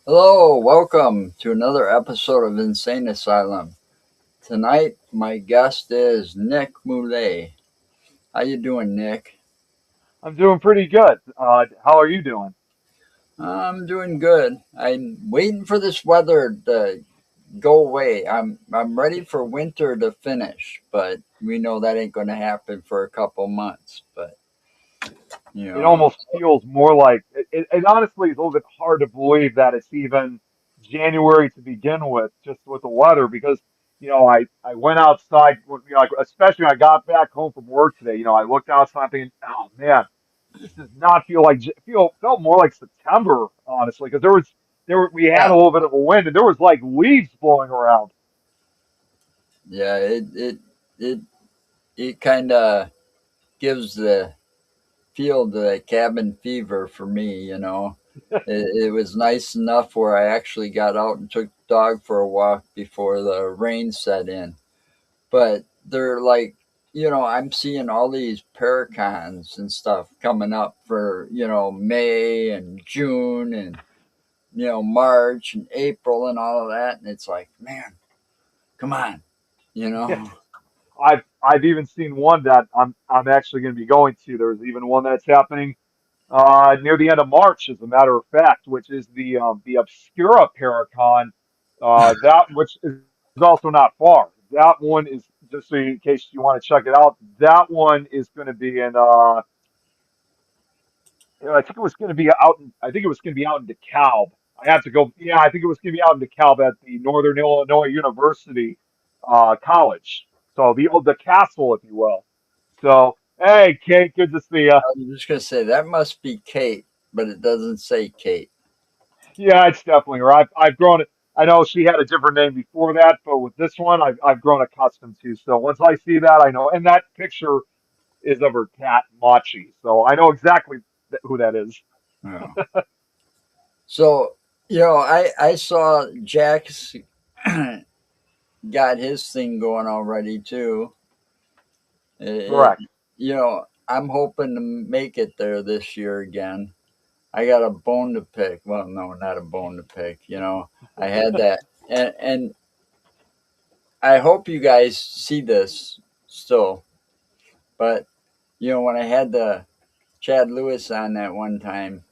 Hello, welcome to another episode of Insane Asylum. Tonight, my guest is Nick Mulae. How you doing, Nick? I'm doing pretty good. How are you doing? I'm doing good. I'm waiting for this weather to go away. I'm ready for winter to finish, but we know that ain't going to happen for a couple months. But you It know, almost feels more like it honestly is a little bit hard to believe that it's even January to begin with, just with the weather, because I went outside, like especially when I got back home from work today. I looked outside thinking, oh man, this does not feel like felt more like September, honestly, because we had yeah, a little bit of a wind and there was like leaves blowing around. yeah. It it kind of gives the feel the cabin fever for me, It was nice enough where I actually got out and took the dog for a walk before the rain set in. But they're like, I'm seeing all these paracons and stuff coming up for, May and June and, March and April and all of that. And it's like, man, come on, you know? I've even seen one that I'm actually going to be going to. There's even one that's happening near the end of March, as a matter of fact, which is the Obscura Paracon. That which is also not far. That one is just so in case you want to check it out. That one is going to be in. I think it was going to be out. I think it was going to be out in DeKalb. I have to go. Yeah, I think it was going to be out in DeKalb at the Northern Illinois University College. So the castle, if you will. So hey, Kate, good to see you. I'm just going to say that must be Kate, but it doesn't say Kate. Yeah, it's definitely her. I've grown it. I know she had a different name before that, but with this one, I've grown accustomed to. So once I see that, I know. And that picture is of her cat Machi, so I know exactly who that is. Yeah. So, I saw Jack's got his thing going already too. It, Correct. I'm hoping to make it there this year again. I got a bone to pick. Well, no, not a bone to pick. I had that, and I hope you guys see this still. But when I had the Chad Lewis on that one time,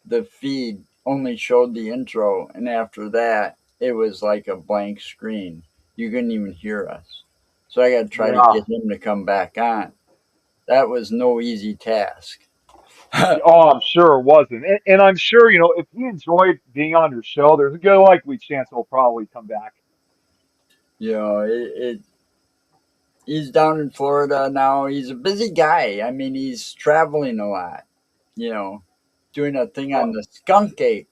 the feed only showed the intro, and after that, it was like a blank screen. You couldn't even hear us. So I got to try to Yeah. get him to come back on. That was no easy task. Oh, I'm sure it wasn't, and I'm sure if he enjoyed being on your show, there's a good likely chance he'll probably come back. He's down in Florida now. He's a busy guy. I mean, he's traveling a lot. You know, doing a thing on the skunk ape.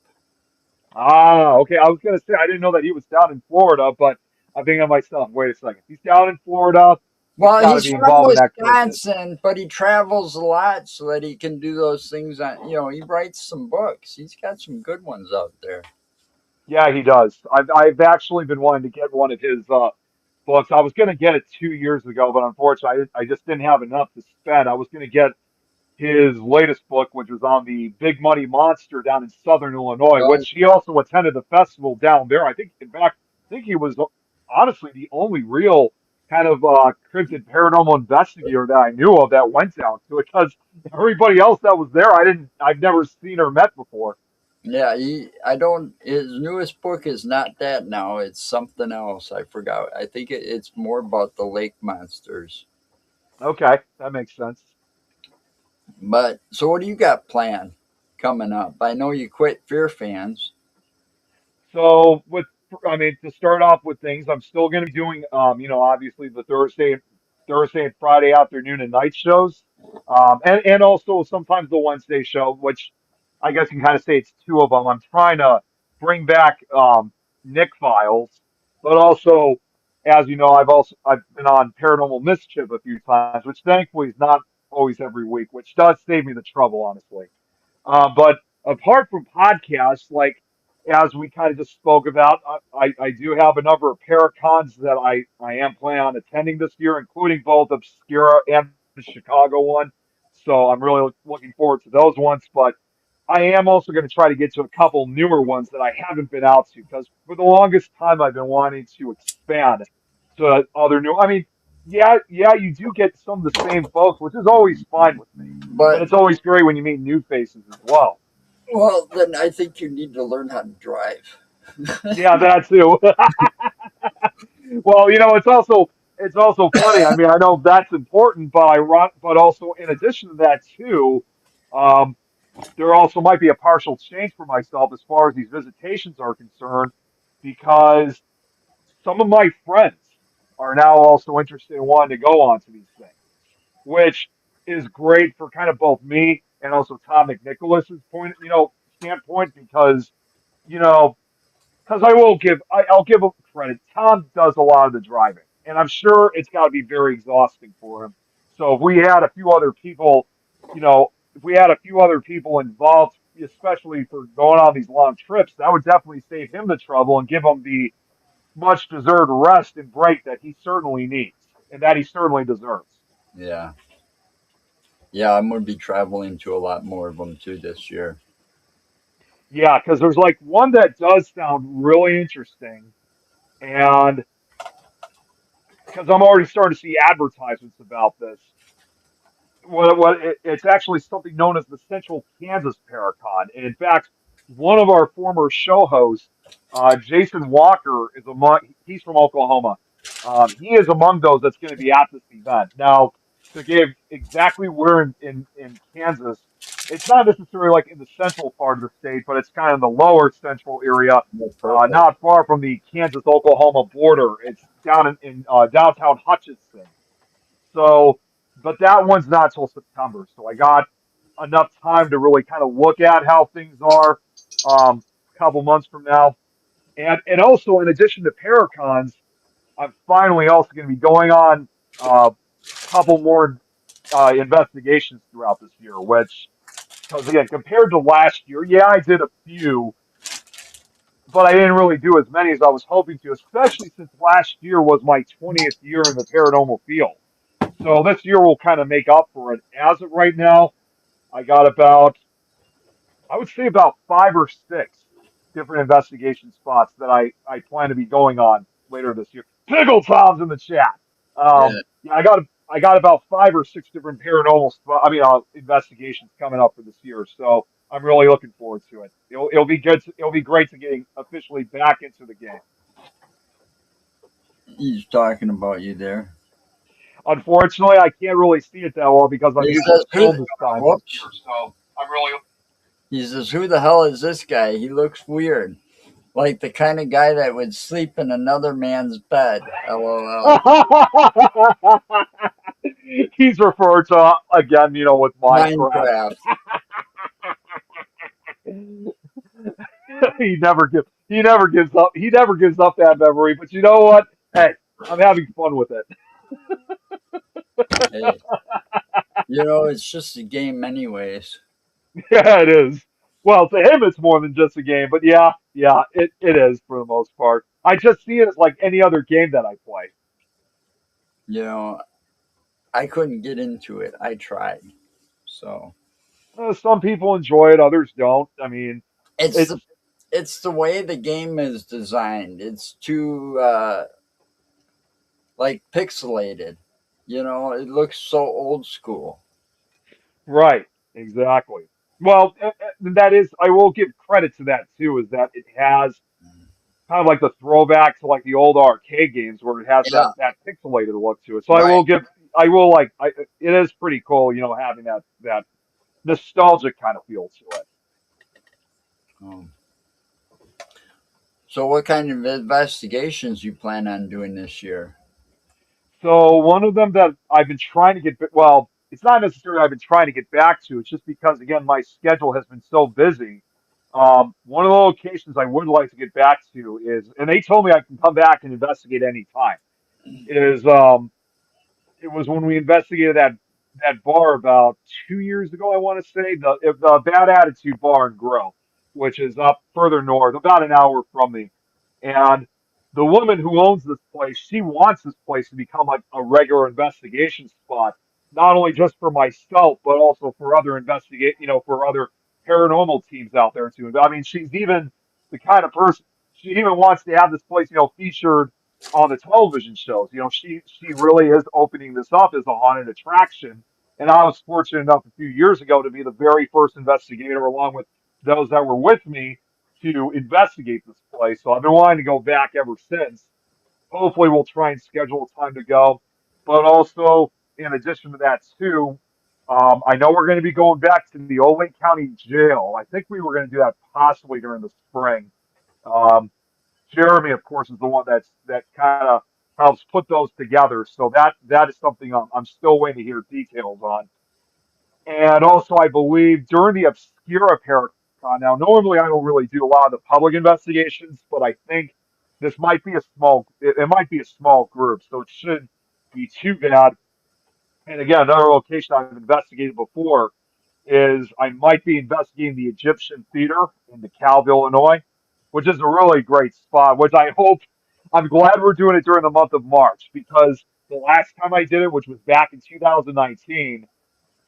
Okay. I was gonna say I didn't know that he was down in Florida, but I'm thinking to myself, wait a second, he's down in Florida. He's Well, got to he's be from involved in that cryptid. Wisconsin, but he travels a lot so that he can do those things. He writes some books. He's got some good ones out there. Yeah, he does. I've actually been wanting to get one of his books. I was going to get it 2 years ago, but unfortunately, I just didn't have enough to spend. I was going to get his latest book, which was on the big money monster down in Southern Illinois, Well, which he also attended the festival down there. I think, in fact, I think he was honestly the only real kind of cryptid paranormal investigator that I knew of that went down to it, because everybody else that was there, I've never seen or met before. yeah, I don't. His newest book is not that now. It's something else. I forgot. I think it's more about the lake monsters. Okay, that makes sense. But so, what do you got planned coming up? I know you quit Fear Fans. So I mean, to start off with things, I'm still going to be doing, obviously the Thursday and Friday afternoon and night shows, and also sometimes the Wednesday show, which I guess you can kind of say it's two of them. I'm trying to bring back Nick Files, but also, as you know, I've been on Paranormal Mischief a few times, which thankfully is not always every week, which does save me the trouble, honestly. But apart from podcasts, like as we kind of just spoke about, I do have a number of Paracons that I am planning on attending this year, including both Obscura and the Chicago one. So I'm really looking forward to those ones. But I am also going to try to get to a couple newer ones that I haven't been out to because for the longest time I've been wanting to expand to other new. I mean, yeah, you do get some of the same folks, which is always fine with me. But But it's always great when you meet new faces as well. well, then I think you need to learn how to drive. Yeah, that too. Well, it's also funny. I mean, I know that's important, but but also in addition to that too, um, there also might be a partial change for myself as far as these visitations are concerned, because some of my friends are now also interested in wanting to go on to these things, which is great for kind of both me and also Tom McNicholas's standpoint, because you know because I'll give him credit. Tom does a lot of the driving, and I'm sure it's got to be very exhausting for him. So if we had a few other people, if we had a few other people involved, especially for going on these long trips, that would definitely save him the trouble and give him the much deserved rest and break that he certainly needs and that he certainly deserves. Yeah, yeah, I'm going to be traveling to a lot more of them too this year. Yeah, because there's like one that does sound really interesting, and because I'm already starting to see advertisements about this. It's actually something known as the Central Kansas Paracon. And in fact, one of our former show hosts, Jason Walker, he's from Oklahoma. He is among those that's going to be at this event. Now, to give exactly where in Kansas, it's not necessarily like in the central part of the state, but it's kind of in the lower central area, Well, perfect. not far from the Kansas Oklahoma border. It's down in downtown Hutchinson. So, but that one's not till September. So I got enough time to really kind of look at how things are a couple months from now. And also, in addition to Paracons, I'm finally also going to be going on a couple more investigations throughout this year, which, because again, compared to last year, yeah, I did a few, but I didn't really do as many as I was hoping to, especially since last year was my 20th year in the paranormal field. So this year will kind of make up for it. As of right now, I got I would say about 5 or 6 different investigation spots that I plan to be going on later this year. Pickle Tom's in the chat. Yeah, Yeah, I got about 5 or 6 different investigations coming up for this year. So I'm really looking forward to it. It'll be good. It'll be great to getting officially back into the game. he's talking about you there. Unfortunately, I can't really see it that well because I'm He using says, the phone this time. whoops. So I'm really He says, who the hell is this guy? He looks weird. Like the kind of guy that would sleep in another man's bed. LOL. He's referred to again, with Minecraft. Minecraft. He never gives up that memory. But you know what? Hey, I'm having fun with it. Hey, it's just a game, anyways. Yeah, it is. Well, to him, it's more than just a game. But yeah, it is for the most part. I just see it as like any other game that I play. You know, I couldn't get into it. I tried. So Some people enjoy it, others don't. I mean, it's it's the it's the way the game is designed. It's too like pixelated. It looks so old school. right, exactly. Well, that is, I will give credit to that too, is that it has kind of like the throwback to like the old arcade games where it has Yeah, that pixelated look to it. So right. it is pretty cool, having that nostalgic kind of feel to it. Um, so, what kind of investigations you plan on doing this year? So one of them that I've been trying to well, it's not necessarily I've been trying to get back to. It's just because again my schedule has been so busy. One of the locations I would like to get back to is, and they told me I can come back and investigate anytime. Is It was when we investigated that bar about 2 years ago. I want to say the Bad Attitude Bar and Grill, which is up further north, about an hour from me. And the woman who owns this place, she wants this place to become like a regular investigation spot, not only just for myself, but also for other paranormal teams out there too. I mean, she's even the kind of person she even wants to have this place, featured on the television shows. She really is opening this up as a haunted attraction. And I was fortunate enough a few years ago to be the very first investigator, along with those that were with me, to investigate this place. So I've been wanting to go back ever since. Hopefully, we'll try and schedule a time to go. But also, in addition to that, too, I know we're going to be going back to the Old Lake County Jail. I think we were going to do that possibly during the spring. Um, Jeremy, of course, is the one that kind of helps put those together. So that is something I'm still waiting to hear details on. And also, I believe during the Obscura Paracon, now normally I don't really do a lot of the public investigations, but I think this might be it might be a small group, so it shouldn't be too bad. And again, another location I've investigated before is I might be investigating the Egyptian Theater in DeKalb, Illinois, which is a really great spot, which I'm glad we're doing it during the month of March because the last time I did it, which was back in 2019,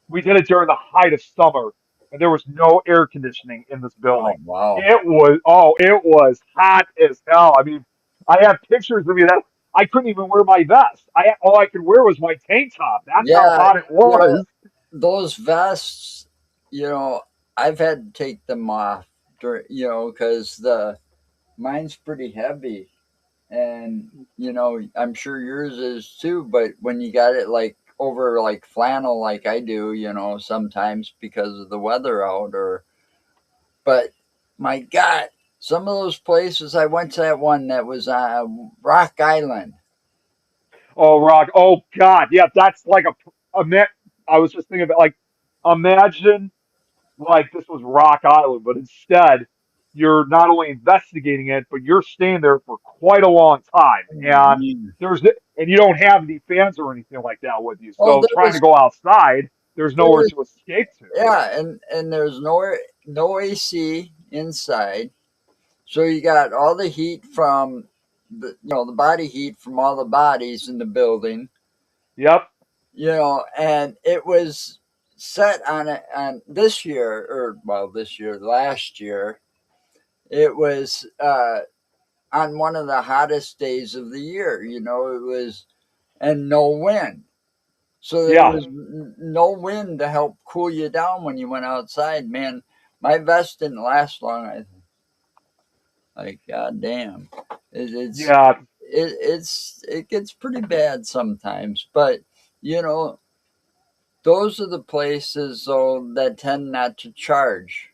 we did it during the height of summer, and there was no air conditioning in this Oh, building. wow. It was hot as hell. I mean, I have pictures of me that I couldn't even wear my vest. All I could wear was my tank top. That's how Yeah, hot it you know, was. those vests, I've had to take them off because mine's pretty heavy, and I'm sure yours is too. But when you got it like over like flannel, like I do, sometimes because of the weather out, but my God, some of those places I went to, that one that was Rock Island. Oh, Rock. Oh, God. Yeah, that's like I was just thinking about like, imagine like this was Rock Island, but instead you're not only investigating it, but you're staying there for quite a long time, and Mhm. and you don't have any fans or anything like that with you. Oh, So trying to go outside, there's there nowhere was to escape to. yeah, and there's no AC inside, so you got all the heat from the body heat from all the bodies in the building, Yep. and it was set on this year, or well, this year, last year, it was on one of the hottest days of the year. It was, and no wind. So there Yeah. was no wind to help cool you down when you went outside. Man, my vest didn't last long. Like, god damn, it, it's Yeah. it gets pretty bad sometimes. But you know, those are the places though that tend not to charge.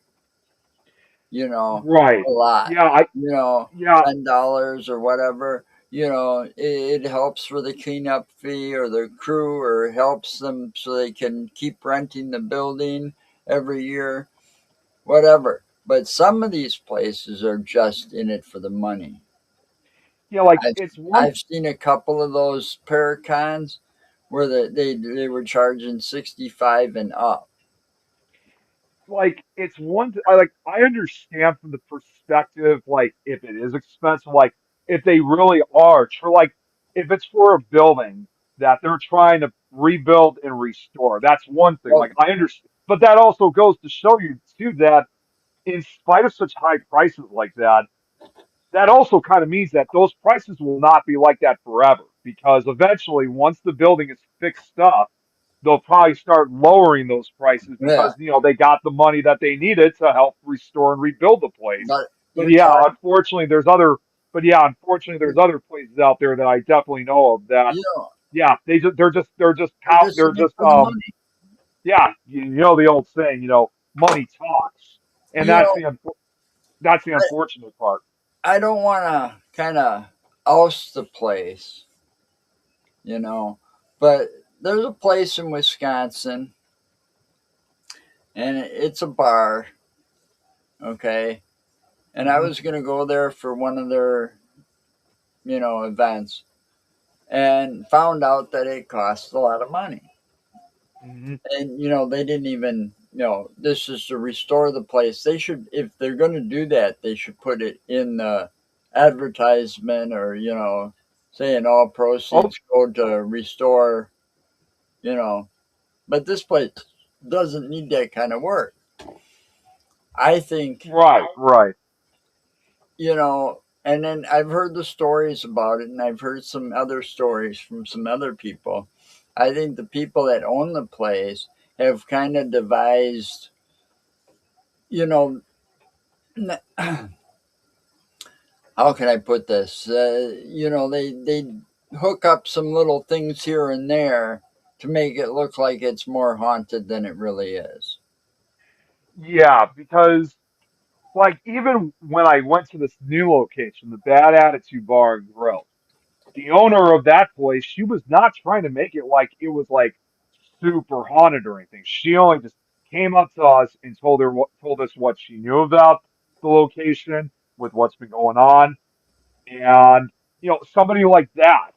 Right. A lot. Yeah. Yeah. $10 or whatever. It helps for the cleanup fee or the crew, or helps them so they can keep renting the building every year, whatever. But some of these places are just in it for the money. Yeah. Like I've it's one. I've seen a couple of those Paracons where they were charging 65 and up. Like it's one I understand from the perspective like if it is expensive, like if they really are for like if it's for a building that they're trying to rebuild and restore, that's one thing. Well, Like I understand, but that also goes to show you too that in spite of such high prices like that, that also kind of means that those prices will not be like that forever because eventually once the building is fixed up, they'll probably start lowering those prices yeah, because they got the money that they needed to help restore and rebuild the place. but But you're yeah, talking, unfortunately there's other places out there that I definitely know of that you know, yeah, they're just in they're it just for the money. yeah, you know the old saying, money talks. And You know, that's the unfortunate part. I don't want to kind of oust the place, you know, but there's a place in Wisconsin, and it's a bar, okay? And I Hmm. was going to go there for one of their, events, and found out that it costs a lot of money. Hmm. And, they didn't even, this is to restore the place. They should, if they're going to do that, they should put it in the advertisement, or, saying all Oh, proceeds go to restore, you know, but this place doesn't need that kind of work. I think, Right, right. and then I've heard the stories about it, and I've heard some other stories from some other people. I think the people that own the place have kind of devised, you know, how can I put this? They hook up some little things here and there to make it look like it's more haunted than it really is. Yeah, because like even when I went to this new location, the Bad Attitude Bar and Grill, the owner of that place, she was not trying to make it like it was like super haunted or anything. She only just came up to us and told us what she knew about the location with what's been going on. And, somebody like that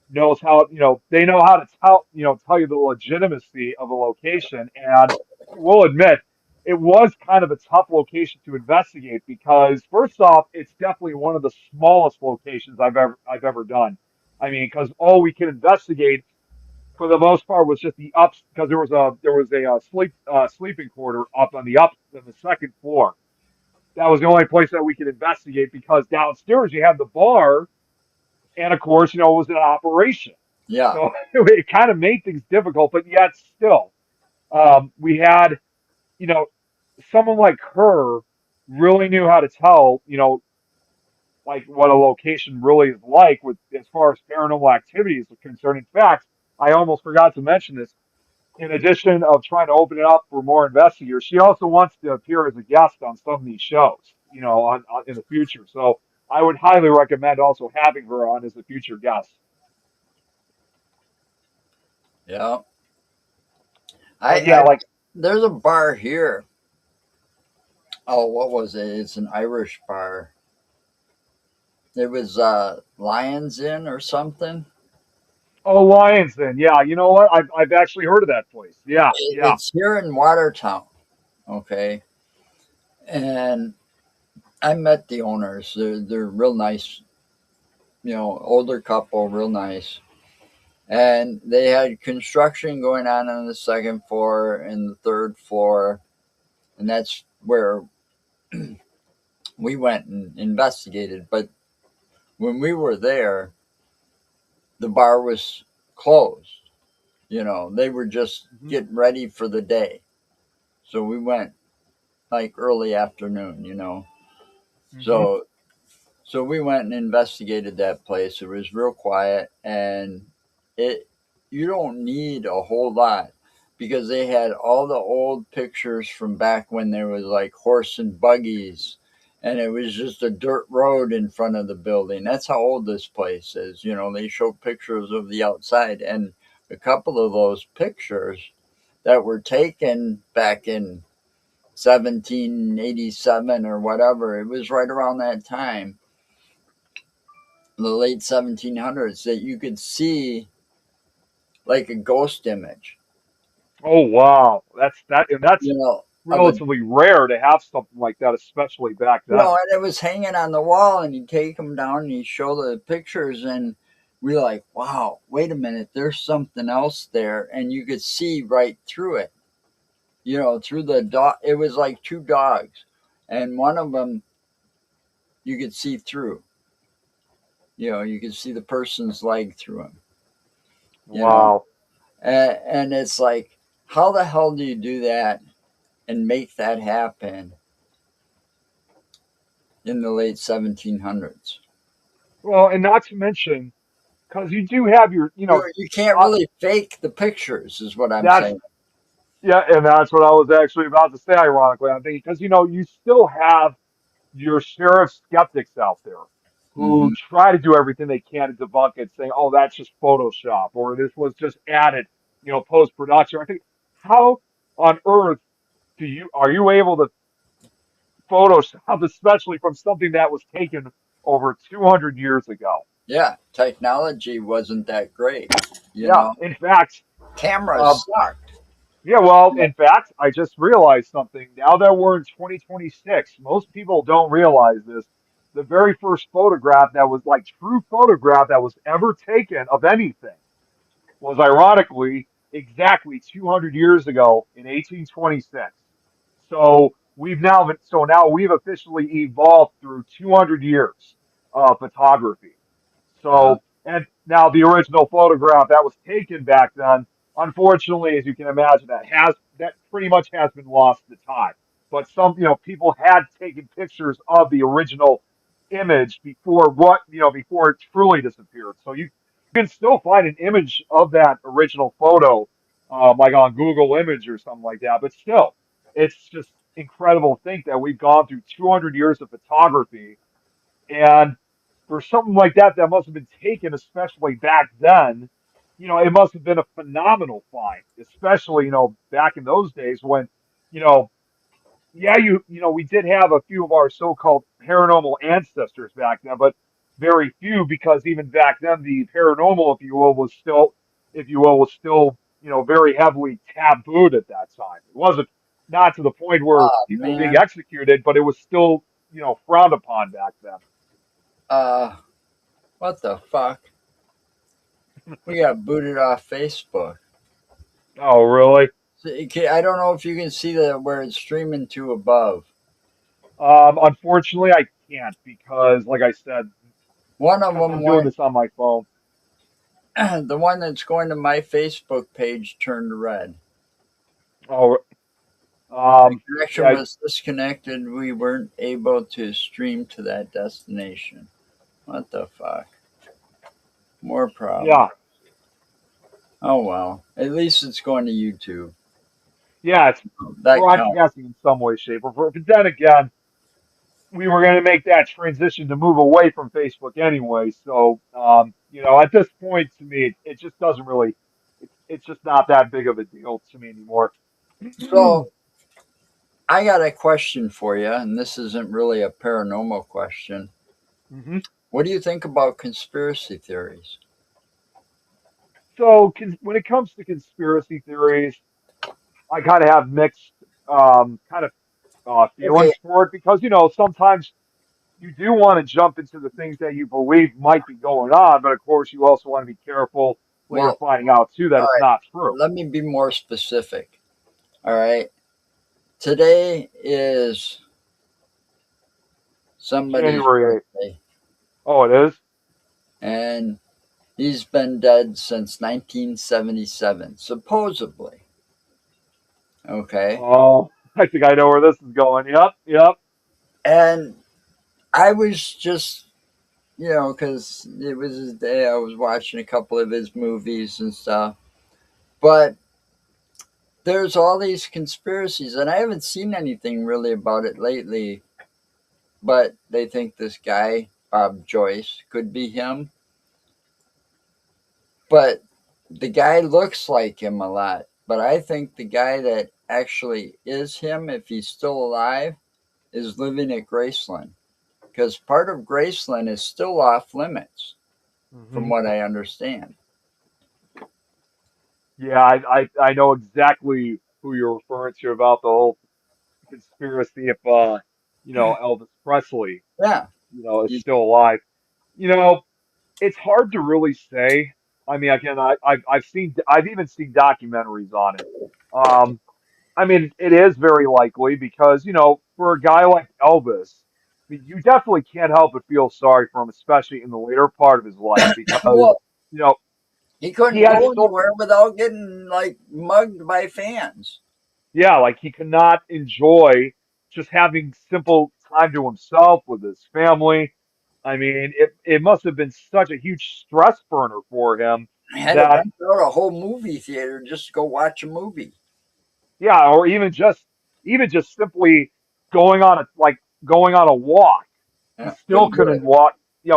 knows how, they know how to tell you the legitimacy of a location. And we'll admit, it was kind of a tough location to investigate because first off, it's definitely one of the smallest locations I've ever done. I mean, because all we could investigate for the most part was just the ups because there was a sleeping quarter up on the second floor. That was the only place that we could investigate because downstairs you have the bar and of course, it was an operation. Yeah, So it kind of made things difficult, but yet still, we had, you know, someone like her really knew how to tell, like what a location really is like with as far as paranormal activities are concerned. In fact, I almost forgot to mention this. In addition of trying to open it up for more investigators, she also wants to appear as a guest on some of these shows, in the future. So I would highly recommend also having her on as a future guest. yeah. But I yeah, like, There's a bar here. Oh, what was it? It's an Irish bar. It was Lions Inn or something. oh, Lions Den. Yeah, you know what? I've actually heard of that place. Yeah, yeah. It's here in Watertown. Okay, and I met the owners. They're real nice. Older couple, real nice. And they had construction going on the second floor and the third floor, and that's where we went and investigated. But when we were there, the bar was closed. They were just Hmm. getting ready for the day. So we went like early afternoon. Hmm. So so we went and investigated that place. It was real quiet, and it you don't need a whole lot because they had all the old pictures from back when there was like horse and buggies, and it was just a dirt road in front of the building. That's how old this place is. They show pictures of the outside, and a couple of those pictures that were taken back in 1787 or whatever, it was right around that time, the late 1700s, that you could see like a ghost image, Oh, wow. And that's you know, of a, relatively rare to have something like that, especially back then. and it was hanging on the wall, and you take them down and you show the pictures, and we're like, wow, wait a minute, there's something else there. And you could see right through it, through the dog. It was like two dogs, and one of them you could see through, you could see the person's leg through him, you know, Wow. and it's like, how the hell do you do that and make that happen in the late 1700s? Well, and not to mention, because you do have your, You can't uh, really fake the pictures, is what I'm that's saying. yeah, and that's what I was actually about to say. Ironically, I'm thinking because you still have your share of skeptics out there who Hmm. try to do everything they can to debunk it, saying, "Oh, that's just Photoshop," or "This was just added, post production." I think, how on earth are you able to Photoshop, especially from something that was taken over 200 years ago? Yeah, technology wasn't that great. You Yeah, know, in fact, um, cameras sucked. yeah, well, in fact, I just realized something. Now that we're in 2026, most people don't realize this. The very first photograph that was like true photograph that was ever taken of anything was ironically exactly 200 years ago in 1826. So we've now been, so now we've officially evolved through 200 years of photography. Uh, So, and now the original photograph that was taken back then, unfortunately, as you can imagine, that pretty much has been lost to time. But some, people had taken pictures of the original image before before it truly disappeared. So you can still find an image of that original photo, like on Google Image or something like that. But still, it's just incredible to think that we've gone through 200 years of photography, and for something like that that must have been taken, especially back then, it must have been a phenomenal find, especially, back in those days when, you know, yeah, we did have a few of our so-called paranormal ancestors back then, but very few, because even back then the paranormal, if you will, was still, very heavily tabooed at that time. It wasn't, not to the point where oh people were being man, executed, but it was still, frowned upon back then. uh, what the fuck? We got booted off Facebook. Oh, really? So I don't know if you can see that where it's streaming to above. Unfortunately, I can't because, like I said, One of because them I'm doing went. this on my phone. The one that's going to my Facebook page turned red. Oh, The connection yeah, was disconnected. We weren't able to stream to that destination. What the fuck? More problem. yeah, Oh well. At least it's going to YouTube. yeah. It's That counts. broadcasting in some way, shape, or form. But then again, we were going to make that transition to move away from Facebook anyway. So, at this point, to me, it just doesn't really. It's just not that big of a deal to me anymore. So I got a question for you, and this isn't really a paranormal question. hmm What do you think about conspiracy theories? So, when it comes to conspiracy theories, I kind of have mixed kind of Okay, feelings for it, because sometimes you do want to jump into the things that you believe might be going on, but of course you also want to be careful well, later finding out too that all it's right. not true. Let me be more specific. All right. Today is somebody's January 8th. birthday, Oh, it is? and he's been dead since 1977, supposedly. Okay. Oh, I think I know where this is going. Yep, yep. And I was just, because it was his day, I was watching a couple of his movies and stuff. But there's all these conspiracies, and I haven't seen anything really about it lately. But they think this guy, Bob Joyce, could be him. But the guy looks like him a lot. But I think the guy that actually is him, if he's still alive, is living at Graceland. Because part of Graceland is still off limits, from hmm what I understand. Yeah, I know exactly who you're referring to about the whole conspiracy if Elvis Presley, Yeah. is You, still alive. You know, it's hard to really say. I mean, again, I've even seen documentaries on it. Um, I mean, it is very likely because, for a guy like Elvis, I mean, you definitely can't help but feel sorry for him, especially in the later part of his life, because, well, you know, he he couldn't had go so, anywhere without getting like mugged by fans. yeah, like he could not enjoy just having simple time to himself with his family. I mean, it must have been such a huge stress burner for him I had to that, rent out a whole movie theater just to go watch a movie. yeah, or even just simply going on a walk. He Yeah, still couldn't do couldn't it. walk,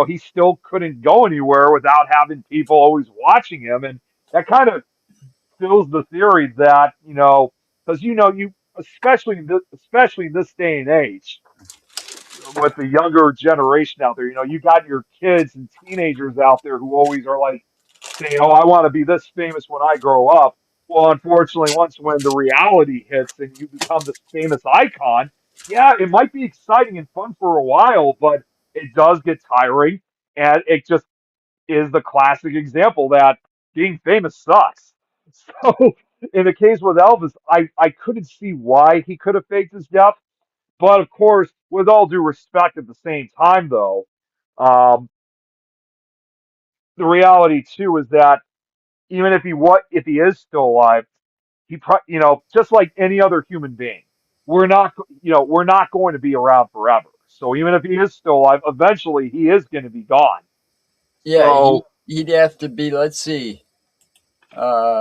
he still couldn't go anywhere without having people always watching him. And that kind of fills the theory that, because you especially in this day and age, with the younger generation out there, you got your kids and teenagers out there who always are like saying, "Oh, I want to be this famous when I grow up." Well, unfortunately, once when the reality hits and you become this famous icon, yeah, it might be exciting and fun for a while, but it does get tiring, and it just is the classic example that being famous sucks. So, in the case with Elvis, I couldn't see why he could have faked his death. But of course, with all due respect, at the same time, though, um, the reality too is that even if he is still alive, just like any other human being, we're not going to be around forever. So even if he is still alive, eventually he is going to be gone. Yeah, So he'd have to be. Let's see,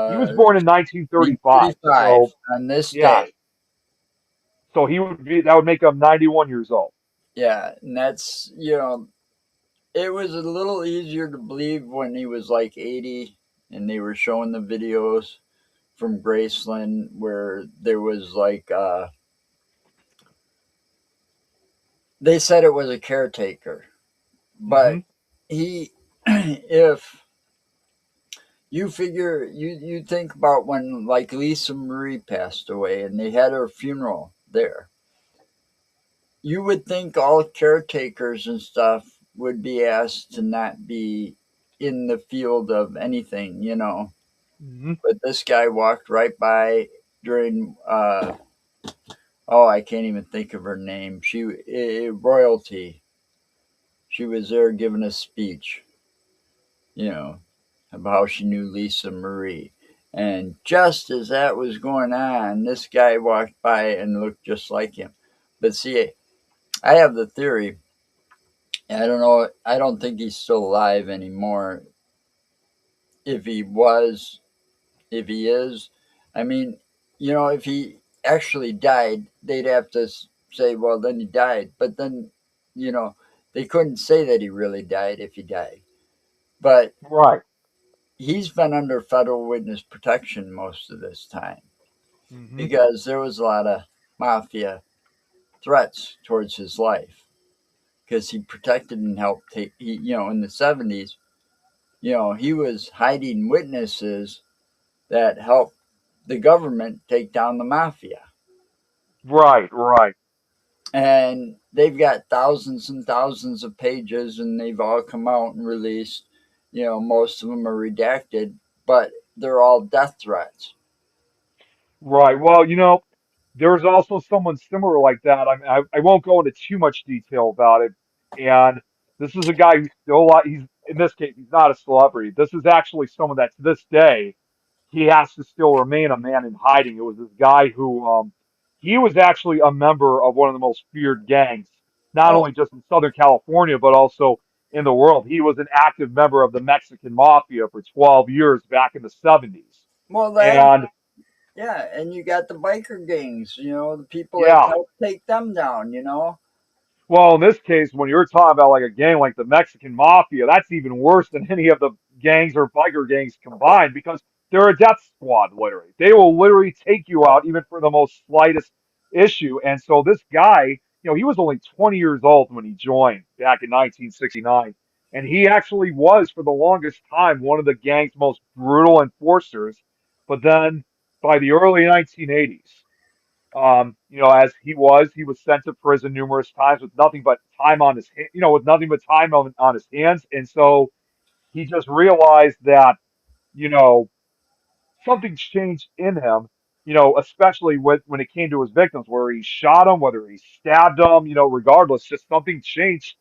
he was uh, born in 1935. 35 So on this yeah, day. so that would make him 91 years old. Yeah, and that's it was a little easier to believe when he was like 80, and they were showing the videos from Graceland where there was like they said it was a caretaker, Hmm. but he if you think about when like Lisa Marie passed away and they had her funeral there, you would think all caretakers and stuff would be asked to not be in the field of anything. Hmm. But this guy walked right by during oh, I can't even think of her name. Royalty. She was there giving a speech, you know, about how she knew Lisa Marie. And just as that was going on, this guy walked by and looked just like him. But see, I have the theory. I don't know. I don't think he's still alive anymore. If he was, if he is, I mean, if he actually died, they'd have to say, well, then he died. But then, you know, they couldn't say that he really died if he died. But Right. he's been under federal witness protection most of this time Hmm. because there was a lot of mafia threats towards his life because he protected and helped in the 70s, he was hiding witnesses that helped the government take down the mafia. Right. Right. And they've got thousands and thousands of pages, and they've all come out and released. Most of them are redacted, but they're all death threats. Right. Well, there's also someone similar like that. I won't go into too much detail about it. And this is a guy who's still alive. He's in this case, he's not a celebrity. This is actually someone that to this day he has to still remain a man in hiding. It was this guy who he was actually a member of one of the most feared gangs, not Oh, only just in Southern California, but also in the world. He was an active member of the Mexican mafia for 12 years back in the 70s. well, And yeah, and you got the biker gangs, the people that yeah, help take them down. well, in this case, when you're talking about like a gang like the Mexican Mafia, that's even worse than any of the gangs or biker gangs combined because they're a death squad, literally. They will literally take you out even for the most slightest issue. And so this guy, he was only 20 years old when he joined back in 1969. And he actually was, for the longest time, one of the gang's most brutal enforcers. But then by the early 1980s, as he was sent to prison numerous times with nothing but time on his, with nothing but time on his hands. And so he just realized that, you know, something's changed in him, especially when it came to his victims, where he shot him, whether he stabbed him, regardless, just something changed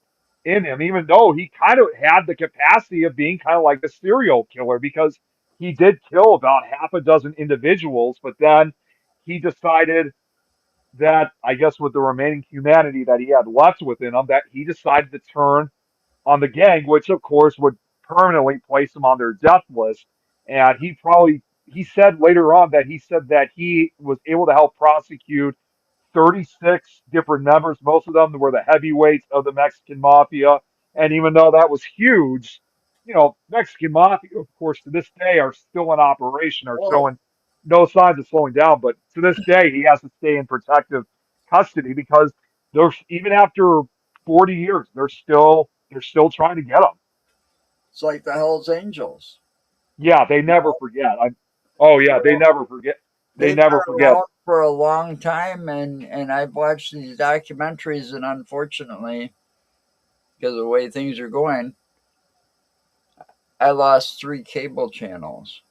in him, even though he kind of had the capacity of being kind of like a serial killer because he did kill about half a dozen individuals, but then he decided that I guess with the remaining humanity that he had left within him, that he decided to turn on the gang, which of course would permanently place him on their death list. And he said later on that he said that he was able to help prosecute 36 different members. Most of them were the heavyweights of the Mexican mafia. And even though that was huge, Mexican mafia, of course, to this day are still in operation, are Well, showing no signs of slowing down. But to this day, he has to stay in protective custody because there's even after 40 years, they're still trying to get him. it's like the Hells Angels. Yeah, they You never know, forget. Oh yeah, you they know, never forget. They they've been never forget. around for a long time, and I've watched these documentaries, and unfortunately, because of the way things are going, I lost three cable channels,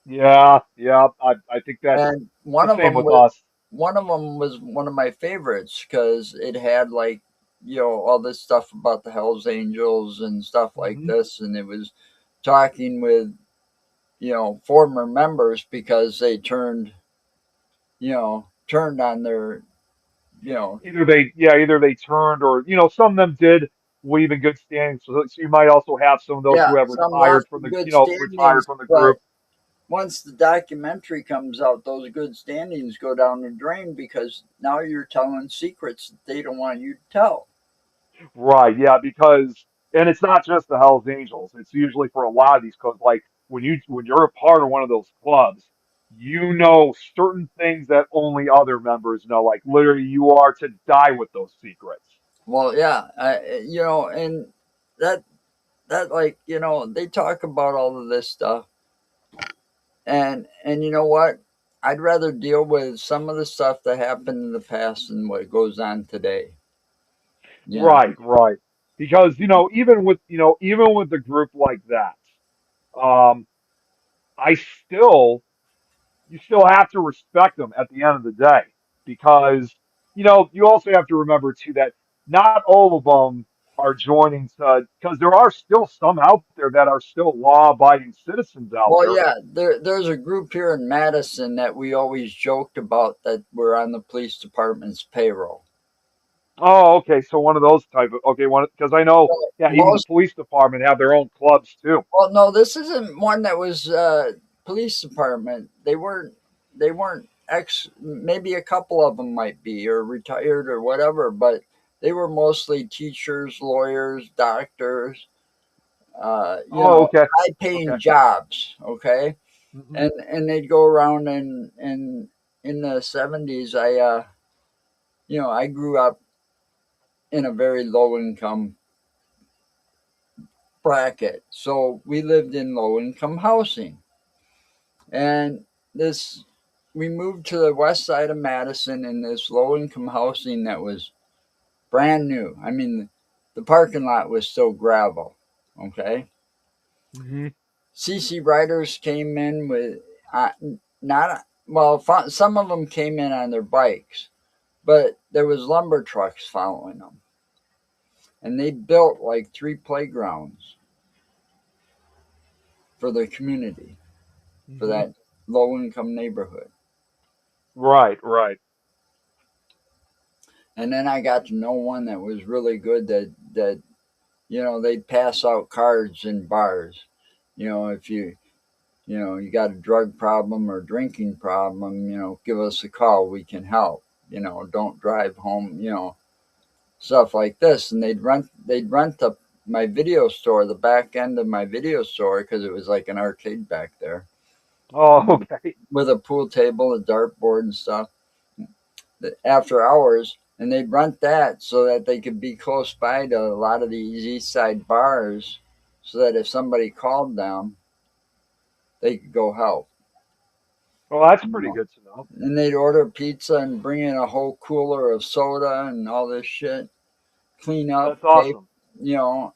Yeah, yeah. I think that's and the one of same them with was us. one of them was one of my favorites because it had like, all this stuff about the Hells Angels and stuff like Hmm. this, and it was talking with former members because they turned on their you know Either they turned, or some of them did leave in good standing. So you might also have some of those yeah, who have some lost retired from in the, good retired standings, from the but group. once the documentary comes out, those good standings go down the drain because now you're telling secrets that they don't want you to tell. Right, yeah, because and it's not just the Hells Angels. It's usually for a lot of these clubs. Like when you're a part of one of those clubs, you know certain things that only other members know. Like literally, you are to die with those secrets. Well, yeah, and that like they talk about all of this stuff, and you know what? I'd rather deal with some of the stuff that happened in the past than what goes on today. You know. Right, right. Because even with the group like that, um, I still you still have to respect them at the end of the day, because you also have to remember too that not all of them are joining to, because there are still some out there that are still law-abiding citizens out Well, there. yeah, there's a group here in Madison that we always joked about that were on the police department's payroll. Oh, okay, so one of those type of, okay, one, because I know, Well, yeah, even the most police department have their own clubs too. well, no, this isn't one that was police department. They weren't ex. Maybe a couple of them might be or retired or whatever, but they were mostly teachers, lawyers, doctors. Oh, okay, High okay. paying jobs. Okay, Hmm. and they'd go around and in the 70s. I grew up in a very low income bracket, so we lived in low income housing, and this we moved to the west side of Madison in this low income housing that was brand new. I mean, the parking lot was still gravel. Okay, Hmm. CC riders came in with not well, some of them came in on their bikes, but there was lumber trucks following them, and they built like 3 playgrounds for the community, for Hmm. that low income neighborhood. Right, right. And then I got to know one that was really good, that they'd pass out cards in bars. If you got a drug problem or drinking problem, give us a call, we can help. Don't drive home, stuff like this. And they'd rent my video store, the back end of my video store, because it was like an arcade back there, Oh, okay. with a pool table, a dartboard, and stuff. After hours, and they'd rent that so that they could be close by to a lot of these east side bars, so that if somebody called them, they could go help. Well, that's You pretty know. good to know. And they'd order pizza and bring in a whole cooler of soda and all this shit, clean up, That's pay. awesome.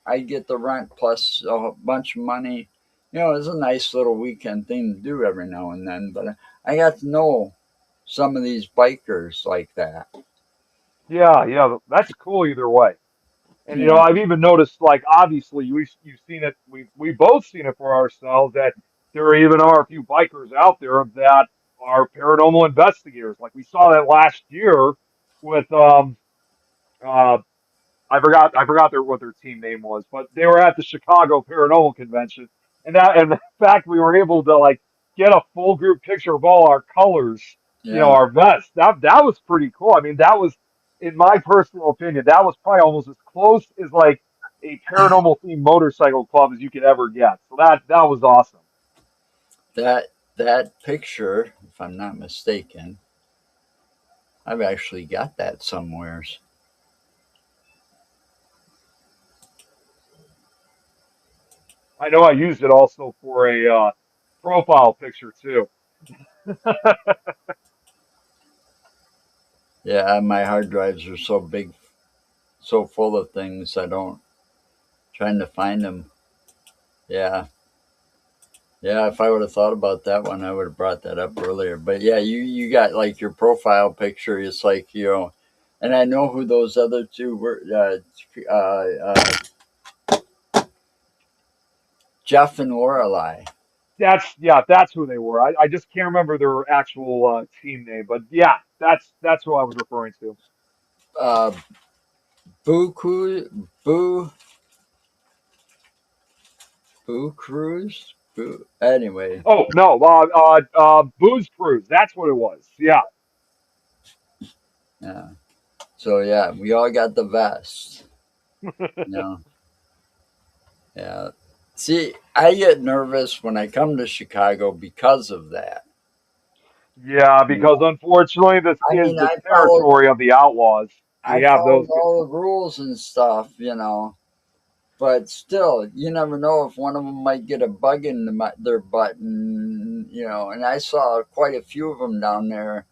I'd get the rent plus a bunch of money. It was a nice little weekend thing to do every now and then. But I got to know some of these bikers like that. Yeah, yeah, that's cool either way. And Yeah, I've even noticed, like, obviously, you've seen it. We both seen it for ourselves that there even are a few bikers out there that are paranormal investigators. Like we saw that last year with uh I forgot what their team name was, but they were at the Chicago Paranormal Convention, and the fact we were able to like get a full group picture of all our colors, yeah. our vests. That was pretty cool. I mean, that was, in my personal opinion, that was probably almost as close as like a paranormal themed motorcycle club as you could ever get. So that was awesome. That picture, if I'm not mistaken, I've actually got that somewheres. I know I used it also for a profile picture too. Yeah, my hard drives are so big, so full of things. I don't trying to find them. Yeah, Yeah, if I would have thought about that one, I would have brought that up earlier. But yeah, you got like your profile picture. It's like and I know who those other two were. Jeff and Lorelei. That's who they were. I just can't remember their actual team name, but yeah, that's who I was referring to. Uh, Boo Boo Cruz. Boo. Anyway, Oh no, Booze Cruise. That's what it was. Yeah, yeah. So yeah, we all got the vest. You know. Yeah. See, I get nervous when I come to Chicago because of that. yeah, You because know, unfortunately, this I is mean, the territory of the outlaws. We I have followed those all people. the rules and stuff, but still, you never know if one of them might get a bug in their butt, and I saw quite a few of them down there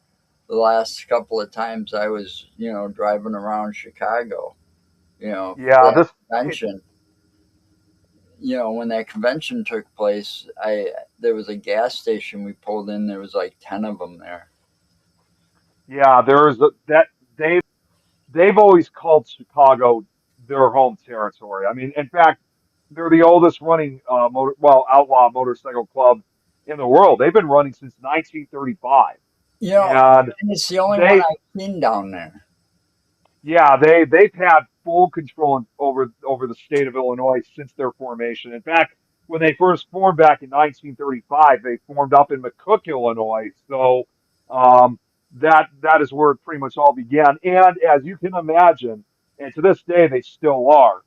the last couple of times I was, driving around Chicago, for Yeah, that this it, convention. When that convention took place, I there was a gas station we pulled in. There was like 10 of them there. yeah, there's that they've always called Chicago their home territory. I mean, in fact, they're the oldest running outlaw motorcycle club in the world. They've been running since 1935, You know, and and it's the only one they I've seen down there. yeah, they've had full control over the state of Illinois since their formation. In fact, when they first formed back in 1935, they formed up in McCook, Illinois. So that is where it pretty much all began. And as you can imagine, and to this day they still are,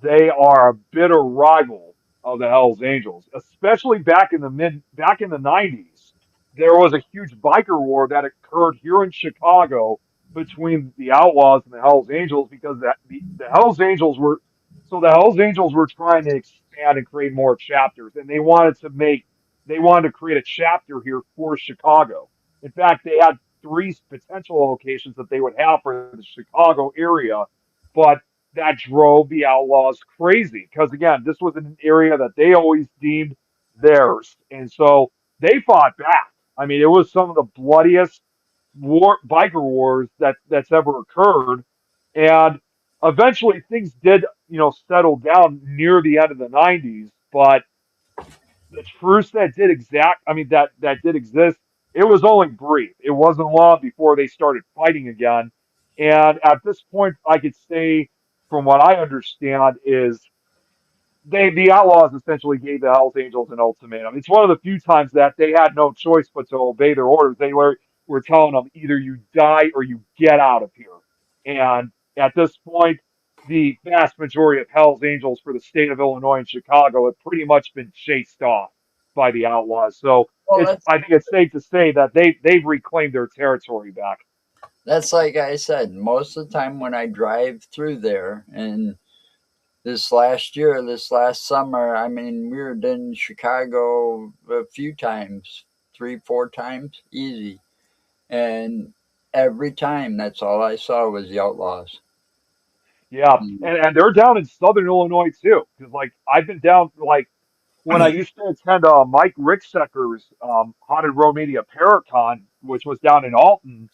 they are a bitter rival of the Hells Angels, especially back in the 90s. There was a huge biker war that occurred here in Chicago between the Outlaws and the Hells Angels because the Hells Angels were the Hells Angels were trying to expand and create more chapters, and they wanted to create a chapter here for Chicago. In fact, they had three potential locations that they would have for the Chicago area, but that drove the Outlaws crazy because again, this was an area that they always deemed theirs, and so they fought back. I mean, it was some of the bloodiest biker wars that's ever occurred, and eventually things did settle down near the end of the 90s. But the truce that did exact, I mean that did exist. It was only brief. It wasn't long before they started fighting again. And at this point, I could say, from what I understand, is the Outlaws essentially gave the Hells Angels an ultimatum. It's one of the few times that they had no choice but to obey their orders. They were telling them either you die or you get out of here. And at this point, the vast majority of Hells Angels for the state of Illinois and Chicago have pretty much been chased off by the Outlaws. So Well, it's I think it's safe to say that they've reclaimed their territory back. that's like I said. Most of the time when I drive through there, and this last summer, I mean, we were in Chicago a few times, three, four times, easy, and every time, that's all I saw was the Outlaws. Yeah, Mm. and they're down in Southern Illinois too, because like I've been down like when I used to attend Mike Ricksecker's Haunted Road Media Paracon, which was down in Alton,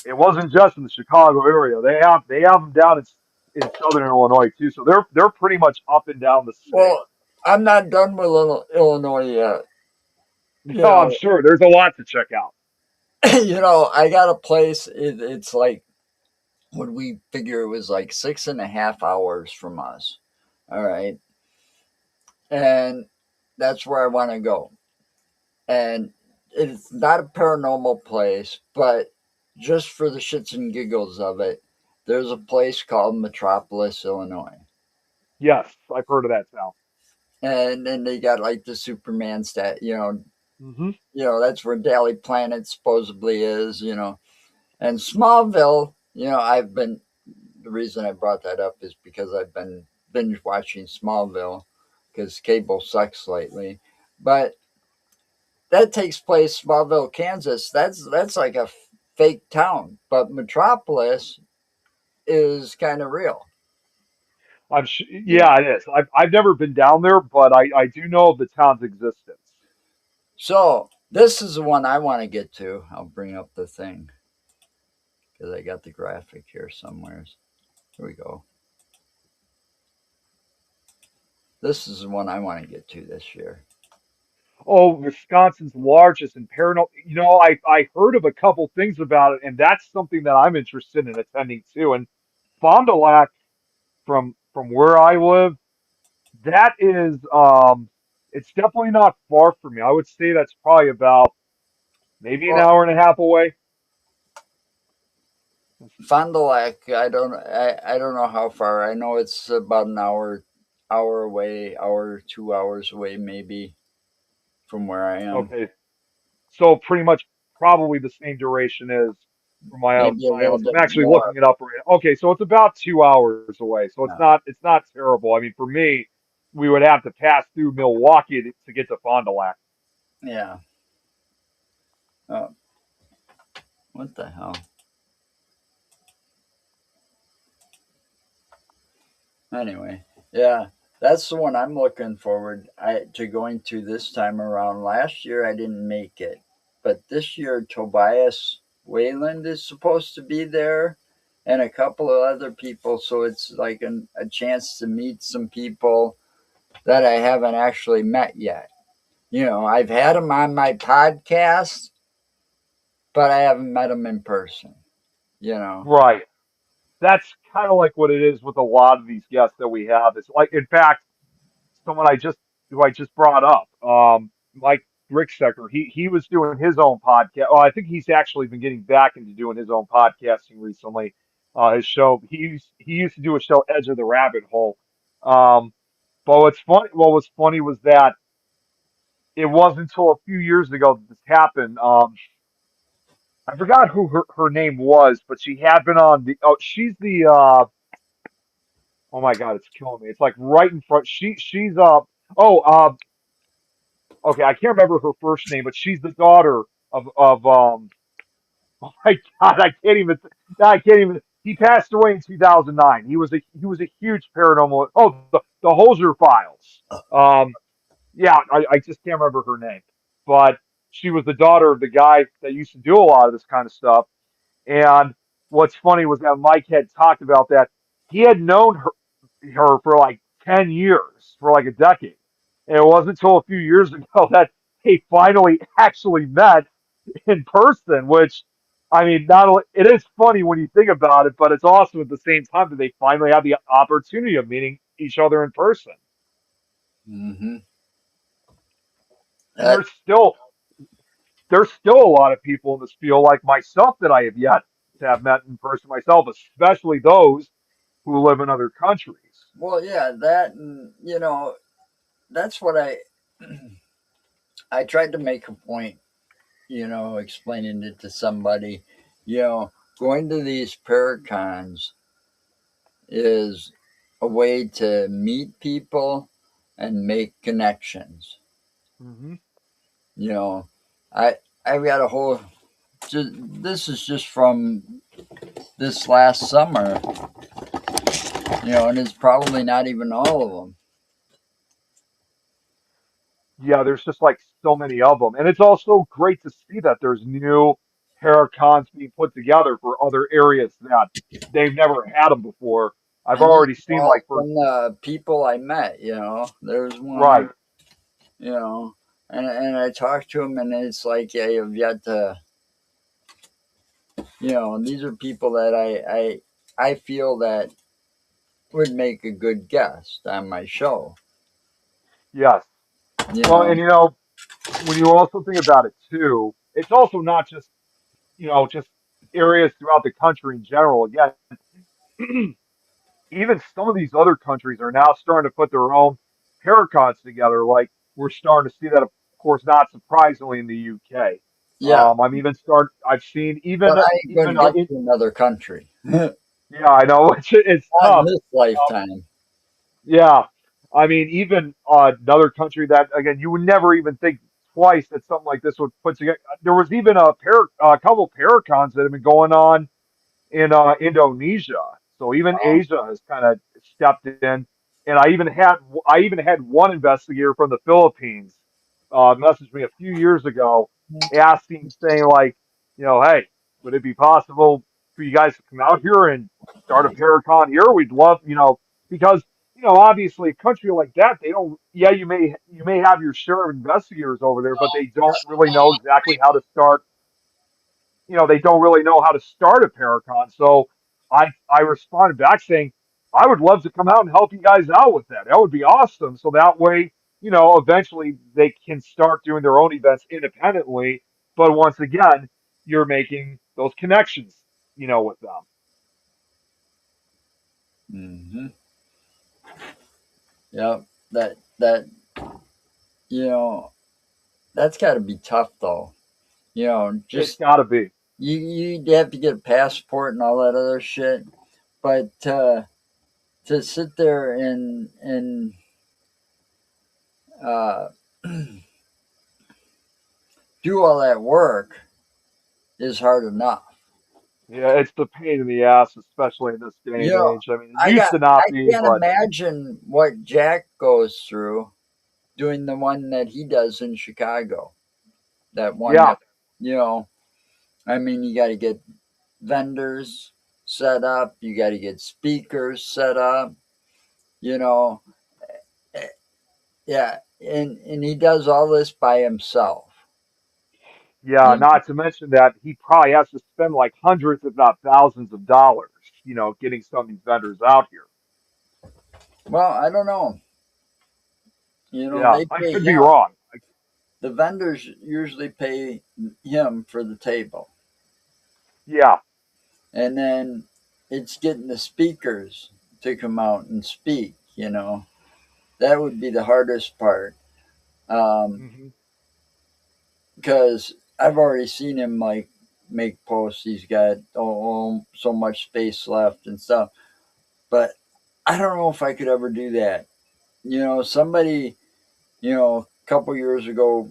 it wasn't just in the Chicago area. They have them down in Southern Illinois too. So they're pretty much up and down the state. Well, I'm not done with Illinois yet. You No, I'm know, sure there's a lot to check out. I got a place. It's like, would we figure it was like 6.5 hours from us. All right, and that's where I want to go. And it's not a paranormal place, but just for the shits and giggles of it, there's a place called Metropolis, Illinois, Yes, I've heard of that town. and then they got like the Superman stat. Hmm. That's where Daily Planet supposedly is. And Smallville. I've been The reason I brought that up is because I've been binge watching Smallville because cable sucks lately, but that takes place Smallville, Kansas. That's like a fake town, but Metropolis is kind of real. You Yeah, know, it is. I've never been down there, but I do know of the town's existence. So this is the one I want to get to. I'll bring up the thing because I got the graphic here somewhere. Here we go. This is the one I want to get to this year. Oh, Wisconsin's largest and paranormal. I heard of a couple things about it, and that's something that I'm interested in attending too. And Fond du Lac, from where I live, that is it's definitely not far from me. I would say that's probably about maybe an Well, hour and a half away. Fond du Lac, I don't know how far. I know it's about an hour away, hour 2 hours away maybe from where I am. Okay, so pretty much probably the same duration as from Maybe a my little house. I'm bit actually more. looking it up right now. Okay, so it's about 2 hours away. So Yeah. it's not terrible. I mean, for me, we would have to pass through Milwaukee to get to Fond du Lac. Yeah. Oh, what the hell? Anyway, yeah, that's the one I'm looking forward to going to this time around. Last year I didn't make it, but this year Tobias Wayland is supposed to be there, and a couple of other people. So it's like a chance to meet some people that I haven't actually met yet. I've had them on my podcast, but I haven't met them in person. You know, Right. That's kind of like what it is with a lot of these guests that we have. It's like, in fact, someone who I just brought up, Mike Ricksecker. He was doing his own podcast. Oh, I think he's actually been getting back into doing his own podcasting recently. His show. He used to do a show, Edge of the Rabbit Hole. Um, but what was funny was that it wasn't until a few years ago that this happened. I forgot who her name was, but she had been on the. Oh, she's the. Oh my God, it's killing me. It's like right in front. She's Oh, okay, I can't remember her first name, but she's the daughter of. Oh my God, I can't even. He passed away in 2009. He was a huge paranormal. Oh, the Hoser Files. Yeah, I just can't remember her name, but she was the daughter of the guy that used to do a lot of this kind of stuff. And what's funny was that Mike had talked about that he had known her for like 10 years, for like a decade. And it wasn't until a few years ago that they finally actually met in person, which, I mean, not only, it is funny when you think about it, but it's awesome at the same time that they finally had the opportunity of meeting each other in person. hmm And that there's still a lot of people in this field like myself that I have yet to have met in person myself, especially those who live in other countries. well, yeah, that and that's what I tried to make a point, explaining it to somebody. Going to these paracons is a way to meet people and make connections. Hmm. You know, I I've got a whole. This is just from this last summer, and it's probably not even all of them. Yeah, there's just like so many of them. And it's also great to see that there's new paracons being put together for other areas that they've never had them before. I've And these already are seen all like for from the people I met. There's right. one. You know, and I talked to him, and it's like, yeah, you've yet to. These are people that I feel that would make a good guest on my show. Yes. You Well, know, and when you also think about it too, it's also not just, just areas throughout the country in general. Again, even some of these other countries are now starting to put their own paracons together. Like we're starting to see that, of course, not surprisingly in the UK. yeah, I've seen but I ain't going to get in, to another country. Not yeah, I know it's in tough. this lifetime. Yeah, I mean, even another country that again you would never even think twice that something like this would put together. There was even a couple paracons that have been going on in Indonesia. So even Oh, Asia has kind of stepped in, and I even had one investigator from the Philippines messaged me a few years ago asking, saying like, hey, would it be possible for you guys to come out here and start a Paracon here? We'd love, because obviously a country like that, they don't. Yeah, you may have your share of investigators over there, but they don't really know exactly how to start. They don't really know how to start a Paracon. So I responded back saying, I would love to come out and help you guys out with that. That would be awesome. So that way, eventually they can start doing their own events independently. But once again, you're making those connections, with them. Hmm. Yep. That you know that's got to be tough though. It's Just got to be. you have to get a passport and all that other shit. But to sit there and uh, do all that work is hard enough. Yeah, it's the pain in the ass, especially in this day You and know, age. I mean, it used to not I be, can't but imagine what Jack goes through doing the one that he does in Chicago. That one yeah, that you know, I mean, you got to get vendors set up, you got to get speakers set up. You know, Eh, yeah, and he does all this by himself. yeah, You not to mention that he probably has to spend like hundreds, if not thousands of dollars, getting some of these vendors out here. Well, I don't know. Yeah, They I pay could be him. wrong. The vendors usually pay him for the table, Yeah. and then it's getting the speakers to come out and speak. That would be the hardest part, Hmm. because I've already seen him like make posts. He's got so much space left and stuff, but I don't know if I could ever do that. Somebody, a couple years ago,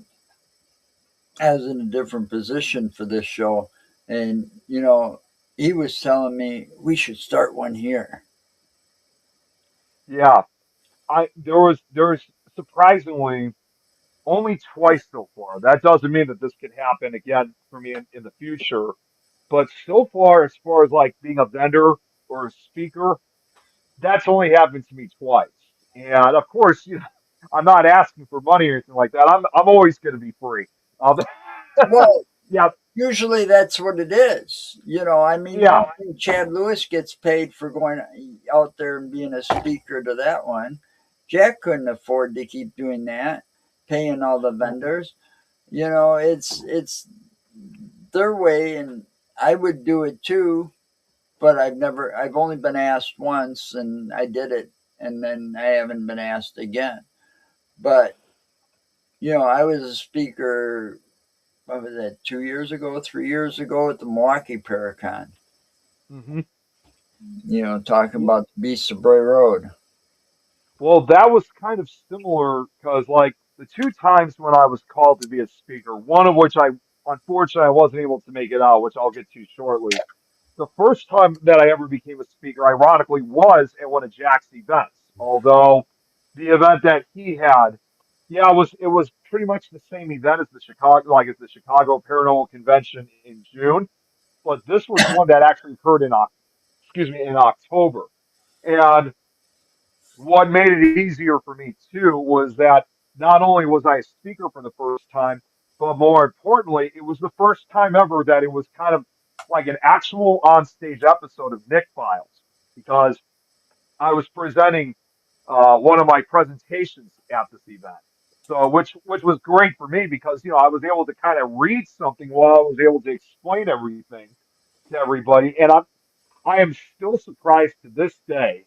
I was in a different position for this show, and he was telling me we should start one here. Yeah. There was surprisingly only twice so far. That doesn't mean that this can happen again for me in the future. But so far as like being a vendor or a speaker, that's only happened to me twice. And of course, I'm not asking for money or anything like that. I'm always going to be free. Um, Well, yeah, usually that's what it is. I mean, I yeah, don't think Chad Lewis gets paid for going out there and being a speaker to that one. Jack couldn't afford to keep doing that, paying all the vendors. It's their way, and I would do it too. But I've only been asked once, and I did it, and then I haven't been asked again. But I was a speaker. What was that? 2 years ago, 3 years ago at the Milwaukee Paracon. hmm. Talking about the Beasts of Bray Road. Well, that was kind of similar because, like, the two times when I was called to be a speaker, one of which unfortunately, I wasn't able to make it out, which I'll get to shortly. The first time that I ever became a speaker, ironically, was at one of Jack's events. Although the event that he had, yeah, it was pretty much the same event as the Chicago Paranormal Convention in June, but this was one that actually occurred in October. And what made it easier for me too was that not only was I a speaker for the first time, but more importantly, it was the first time ever that it was kind of like an actual on-stage episode of Nick Files because I was presenting one of my presentations at this event. So, which was great for me because I was able to kind of read something while I was able to explain everything to everybody, and I am still surprised to this day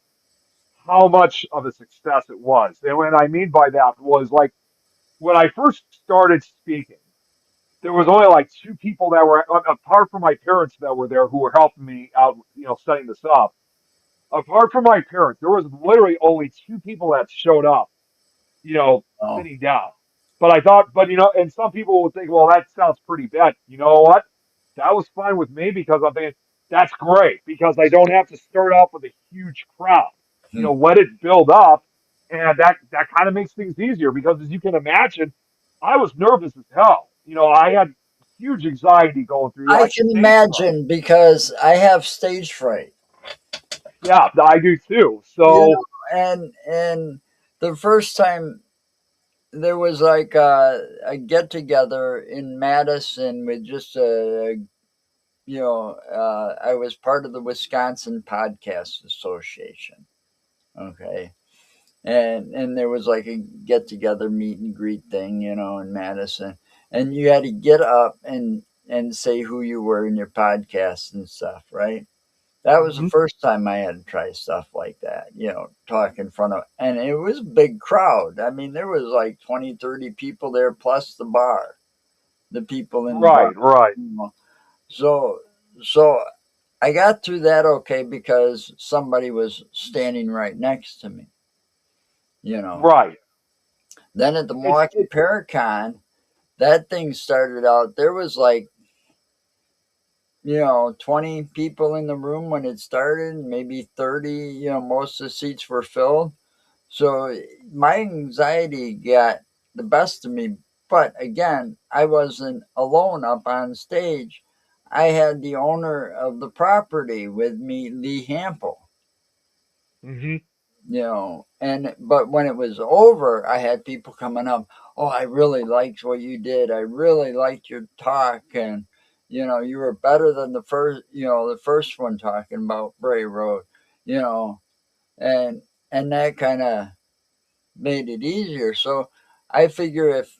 how much of a success it was. And what I mean by that was like when I first started speaking, there was only like two people that were apart from my parents that were there who were helping me out, setting this up. Apart from my parents, there was literally only two people that showed up, Oh, sitting down. But I thought, but and some people would think, well, that sounds pretty bad. You know what? That was fine with me because I'm thinking that's great because I don't have to start off with a huge crowd. hmm. Let it build up, and that kind of makes things easier because as you can imagine, I was nervous as hell. I had huge anxiety going through I like can stage fright. imagine because I have stage fright, Yeah, I do too. you So, know, and the first time there was like a get together in Madison with just I was part of the Wisconsin Podcast Association. Okay. And there was like a get together meet and greet thing, in Madison. And you had to get up and say who you were in your podcast and stuff, right? That was the mhm. first time I had to try stuff like that, talk in front of, and it was a big crowd. I mean, there was like 20, 30 people there plus the bar, the people in the bar. Right, right, You know. So, so I got through that okay because somebody was standing right next to me, you know. right. Then at the It's Milwaukee it. Paracon, that thing started out, there was like, 20 people in the room when it started, maybe 30, most of the seats were filled. So my anxiety got the best of me. But again, I wasn't alone up on stage. I had the owner of the property with me, Lee Hample, Mhm. and but when it was over, I had people coming up. Oh, I really liked what you did. I really liked your talk, and you were better than the first one talking about Bray Road, you know, and that kind of made it easier. So I figure if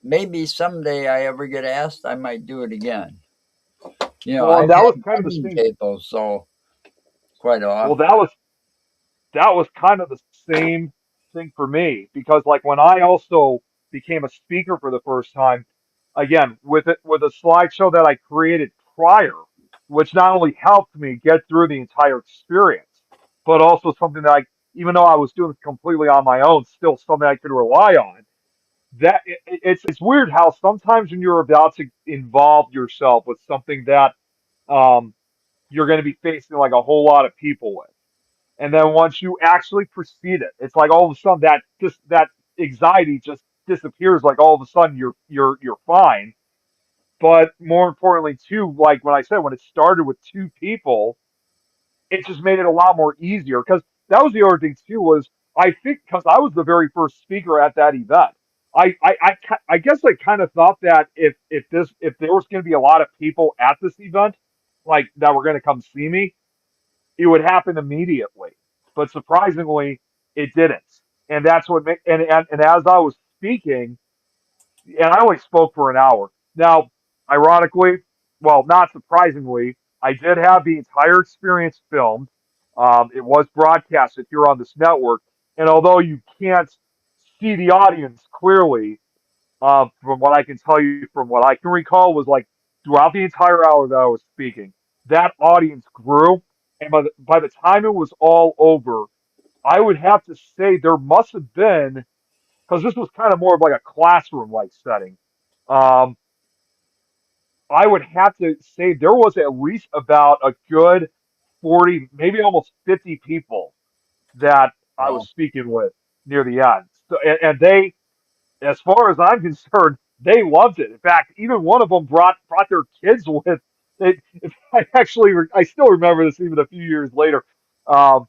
maybe someday I ever get asked, I might do it again. Well, and I've that was had kind of the dining same. tables, so quite Well, often. that was kind of the same thing for me because like when I also became a speaker for the first time, again with a slideshow that I created prior, which not only helped me get through the entire experience, but also something that even though I was doing it completely on my own, still something I could rely on. It's weird how sometimes when you're about to involve yourself with something that um, you're going to be facing like a whole lot of people with. And then once you actually proceed it, it's like all of a sudden that anxiety just disappears. Like all of a sudden you're fine. But more importantly too, like when I said when it started with two people, it just made it a lot more easier because that was the other thing too was I think because I was the very first speaker at that event. I guess I kind of thought that if there was going to be a lot of people at this event, like that were going to come see me, it would happen immediately. But surprisingly, it didn't. And that's what made, and as I was speaking, and I only spoke for an hour. Now, ironically, well, not surprisingly, I did have the entire experience filmed. It was broadcasted here on this network, and although you can't see the audience clearly, from what I can tell you, from what I can recall, was like throughout the entire hour that I was speaking, that audience grew, and by the time it was all over, I would have to say there must have been because this was kind of more of like a classroom like setting. Um, I would have to say there was at least about a good 40, maybe almost 50 people that I was Well, speaking with near the end. So, and they, as far as I'm concerned, they loved it. In fact, even one of them brought their kids with. They, I still remember this even a few years later. Um,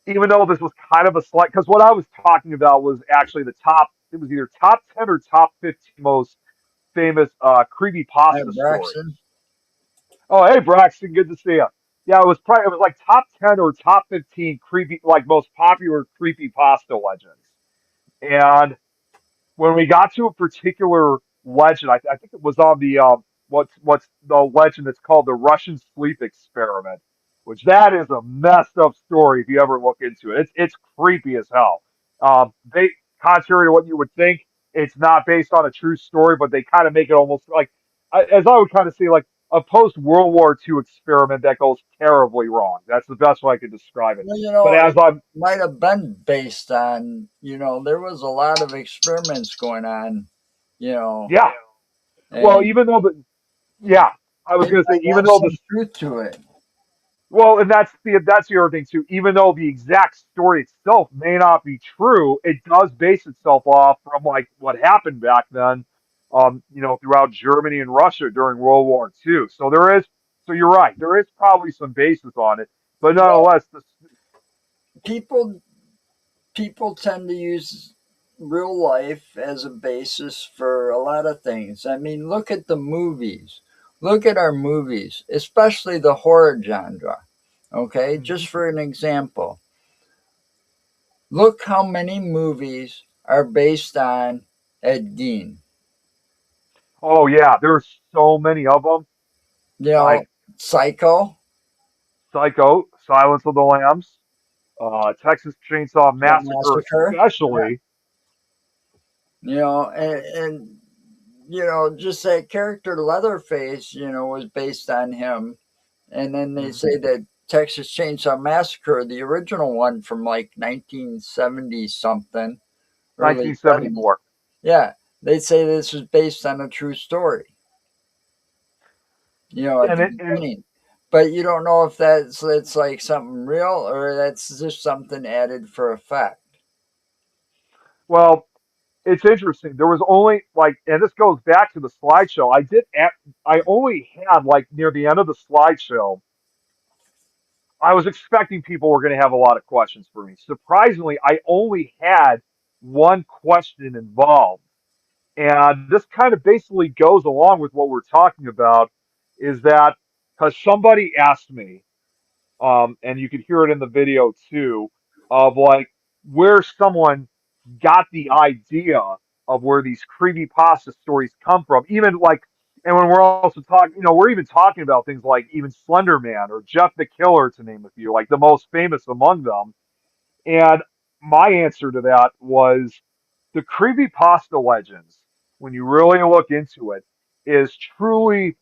even though this was kind of a slight, because what I was talking about was actually the top. It was either top 10 or top 15 most famous creepy hi, pasta stories. Braxton. Oh, hey Braxton, good to see you. Yeah, it was like top 10 or top 15 creepy like most popular creepy pasta legends. And when we got to a particular legend, I think it was on the what's the legend that's called the Russian sleep experiment, which that is a messed up story if you ever look into it. It's creepy as hell. They contrary to what you would think, it's not based on a true story, but they kind of make it almost like as I would kind of say like a post World War II experiment that goes terribly wrong. That's the best way I could describe it. Well, But as it I'm might have been based on, there was a lot of experiments going on, you know, yeah, well and even though the yeah I was it gonna say might even have though the some truth to it. Well, and that's the other thing too. Even though the exact story itself may not be true, it does base itself off from like what happened back then, throughout Germany and Russia during World War II. So there is, so you're right, there is probably some basis on it, but Well, nonetheless, people people tend to use real life as a basis for a lot of things. I mean, look at the movies. Look at our movies, especially the horror genre. Okay, just Mhm. for an example, look how many movies are based on Ed Gein. Oh yeah, there's so many of them, You know, like Psycho, Psycho, Silence of the Lambs, Texas Chainsaw The Massacre, Massacre. especially. And just that character Leatherface, was based on him. And then they Mhm. say that Texas Chainsaw Massacre, the original one from like 1970 something, early 70s, 1974. yeah, they say this is based on a true story, at And the it beginning. But you don't know if that's like something real or that's just something added for effect. well, it's interesting. There was only like, and this goes back to the slideshow. I only had like near the end of the slideshow, I was expecting people were going to have a lot of questions for me. Surprisingly, I only had one question involved. And this kind of basically goes along with what we're talking about is that because somebody asked me, and you could hear it in the video too, of like where someone got the idea of where these creepypasta stories come from. Even like, and when we're also talking, we're even talking about things like even Slender Man or Jeff the Killer, to name a few, like the most famous among them. And my answer to that was the creepypasta legends, when you really look into it, is truly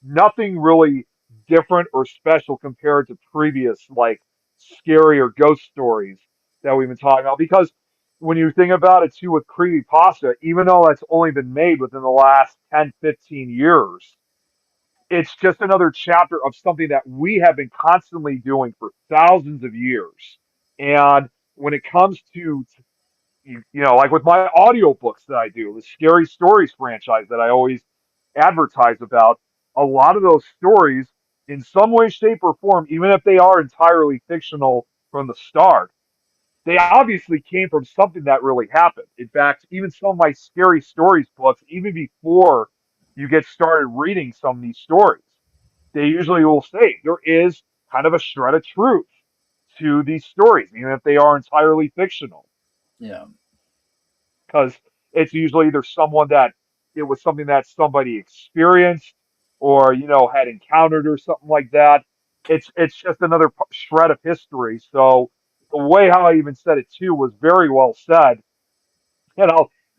nothing really different or special compared to previous like scary or ghost stories that we've been talking about. Because when you think about it too with creepypasta, even though that's only been made within the last 10, 15 years, it's just another chapter of something that we have been constantly doing for thousands of years. And when it comes to, like with my audiobooks that I do, the Scary Stories franchise that I always advertise about, a lot of those stories, in some way, shape, or form, even if they are entirely fictional from the start, they obviously came from something that really happened. In fact, even some of my Scary Stories books, even before you get started reading some of these stories, they usually will say there is kind of a shred of truth to these stories, even if they are entirely fictional, Yeah, because it's usually either someone that it was something that somebody experienced or had encountered or something like that. It's just another shred of history. So the way how I even said it too was very well said, and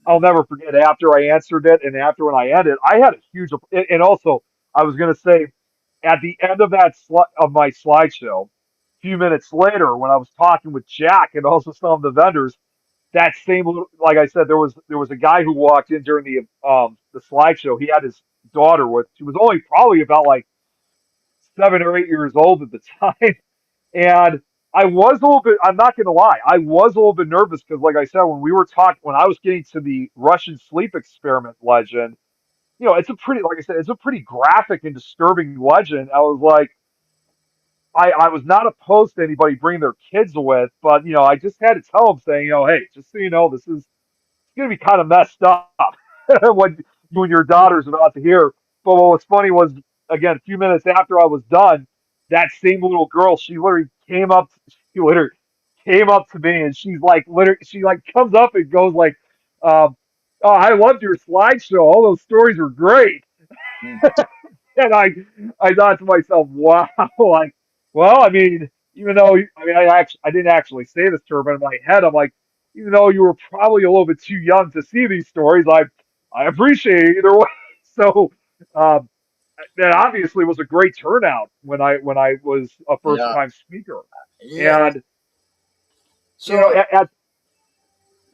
I'll never forget after I answered it and after when I ended, I had a huge and also I was going to say at the end of of my slideshow, a few minutes later when I was talking with Jack and also some of the vendors, that same like I said, there was a guy who walked in during the slideshow. He had his daughter with. She was only probably about like 7 or 8 years old at the time, and I was a little bit. I'm not going to lie. I was a little bit nervous because, like I said, when I was getting to the Russian sleep experiment legend, it's a pretty, like I said, it's a pretty graphic and disturbing legend. I was like, I was not opposed to anybody bringing their kids with, but I just had to tell them saying, hey, just so you know, this is it's going to be kind of messed up what you and your daughter's about to hear. But what was funny was, again, a few minutes after I was done, that same little girl, she literally came up to me and she's like, literally, she like comes up and goes like, um, "Oh, I loved your slideshow. All those stories were great." mm, And I thought to myself, wow, like, well, I mean, even though, I mean, I didn't actually say this to her, but in my head, I'm like, even though you were probably a little bit too young to see these stories, I appreciate it either way. So, um, that obviously was a great turnout when I was a first yeah, time speaker. yeah. And, So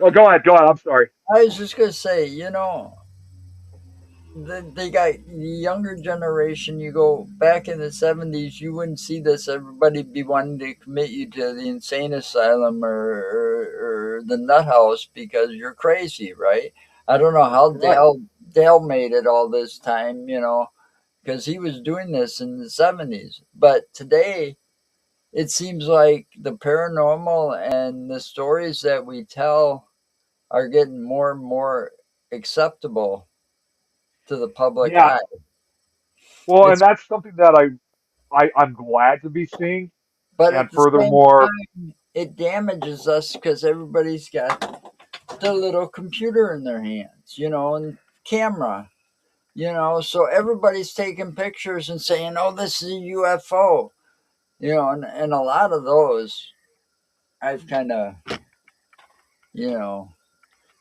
oh, go ahead, go ahead. I'm sorry. I was just gonna say, they got the younger generation. You go back in the 70s, you wouldn't see this. Everybody'd be wanting to commit you to the insane asylum or the nut house because you're crazy, right? I don't know how Correct. Dale made it all this time, because he was doing this in the 70s. But today, it seems like the paranormal and the stories that we tell are getting more and more acceptable to the public Yeah. eye. Well, and It's that's something that I'm glad to be seeing. But at And the same furthermore, time, it damages us because everybody's got their little computer in their hands, and camera, so everybody's taking pictures and saying, "Oh, this is a UFO," and a lot of those I've kind of, you know,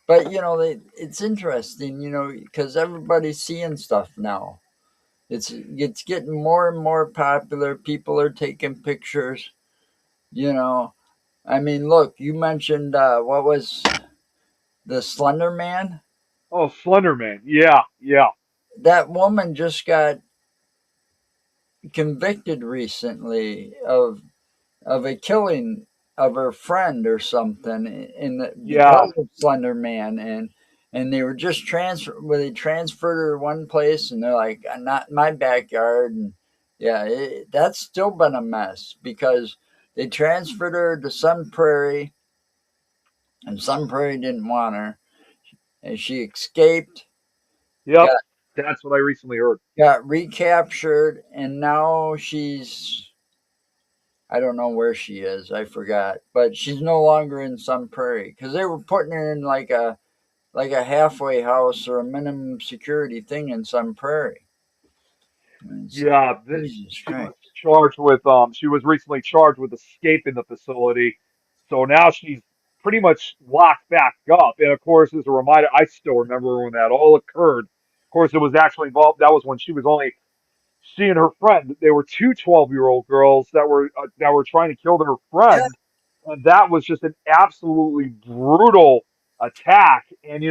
but it's interesting, because everybody's seeing stuff now. It's getting more and more popular. People are taking pictures, you know. I mean, look, you mentioned what was the Slender Man? oh, Slender Man. Yeah, yeah, That woman just got convicted recently of a killing of her friend or something yeah, because of Slender Man, and they were just they transferred her one place, and they're like, not in my backyard, and yeah, that's still been a mess because they transferred her to Sun Prairie, and Sun Prairie didn't want her, and she escaped, yep. got That's what I recently heard. got recaptured, and now she's, I don't know where she is. I forgot, but she's no longer in Sun Prairie because they were putting her in like a halfway house or a minimum security thing in Sun Prairie. And it's like Yeah, Jesus she was Christ. charged with she was recently charged with escaping the facility. So now she's pretty much locked back up. And of course, as a reminder, I still remember when that all occurred. Of course, it was actually involved. That was when she and her friend, they were two 12-year-old girls that were trying to kill their Yeah, friend. And that was just an absolutely brutal attack. And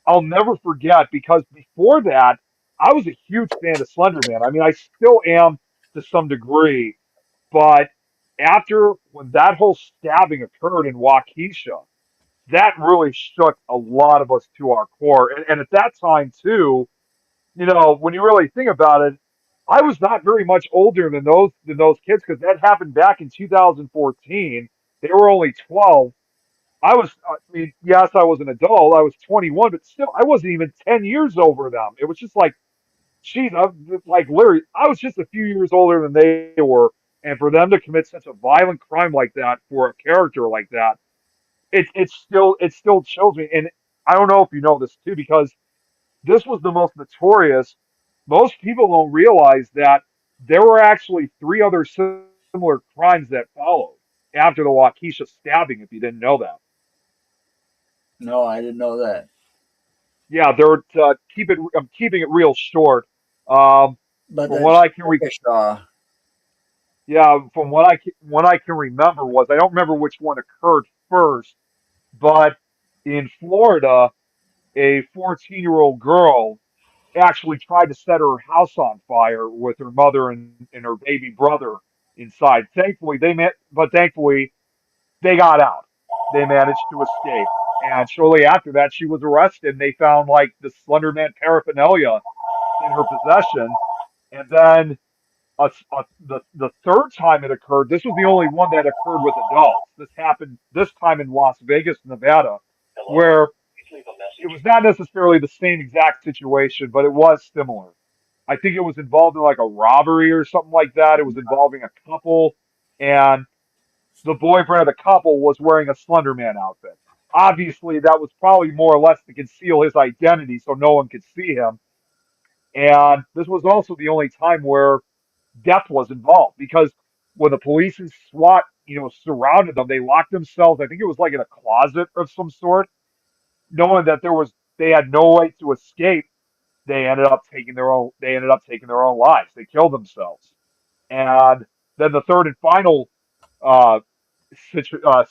I'll never forget because before that, I was a huge fan of Slender Man. I mean, I still am to some degree, but after when that whole stabbing occurred in Waukesha, that really shook a lot of us to our core. And at that time too, when you really think about it, I was not very much older than those kids because that happened back in 2014. They were only 12. I mean, yes, I was an adult. I was 21, but still, I wasn't even 10 years over them. It was just like, geez, like literally, I was just a few years older than they were. And for them to commit such a violent crime like that for a character like that, it still chills me. And I don't know if you know this too, because this was the most notorious. Most people don't realize that there were actually three other similar crimes that followed after the Waukesha stabbing, if you didn't know that. no, I didn't know that. Yeah, they're I'm keeping it real short. Um, But from what that's I can re Waukesha. yeah, from what I can remember was I don't remember which one occurred first, but in Florida, a 14-year-old girl actually tried to set her house on fire with her mother and her baby brother inside. Thankfully they got out. They managed to escape. And shortly after that, she was arrested and they found like the Slender Man paraphernalia in her possession. And then the third time it occurred, this was the only one that occurred with adults. This happened this time in Las Vegas, Nevada, where it was not necessarily the same exact situation, but it was similar. I think it was involved in like a robbery or something like that. It was involving a couple, and the boyfriend of the couple was wearing a Slender Man outfit. Obviously, that was probably more or less to conceal his identity so no one could see him. And this was also the only time where death was involved because when the police and SWAT, surrounded them, they locked themselves. I think it was like in a closet of some sort, knowing that they had no way to escape. They ended up taking their own lives. They killed themselves. And then the third and final uh,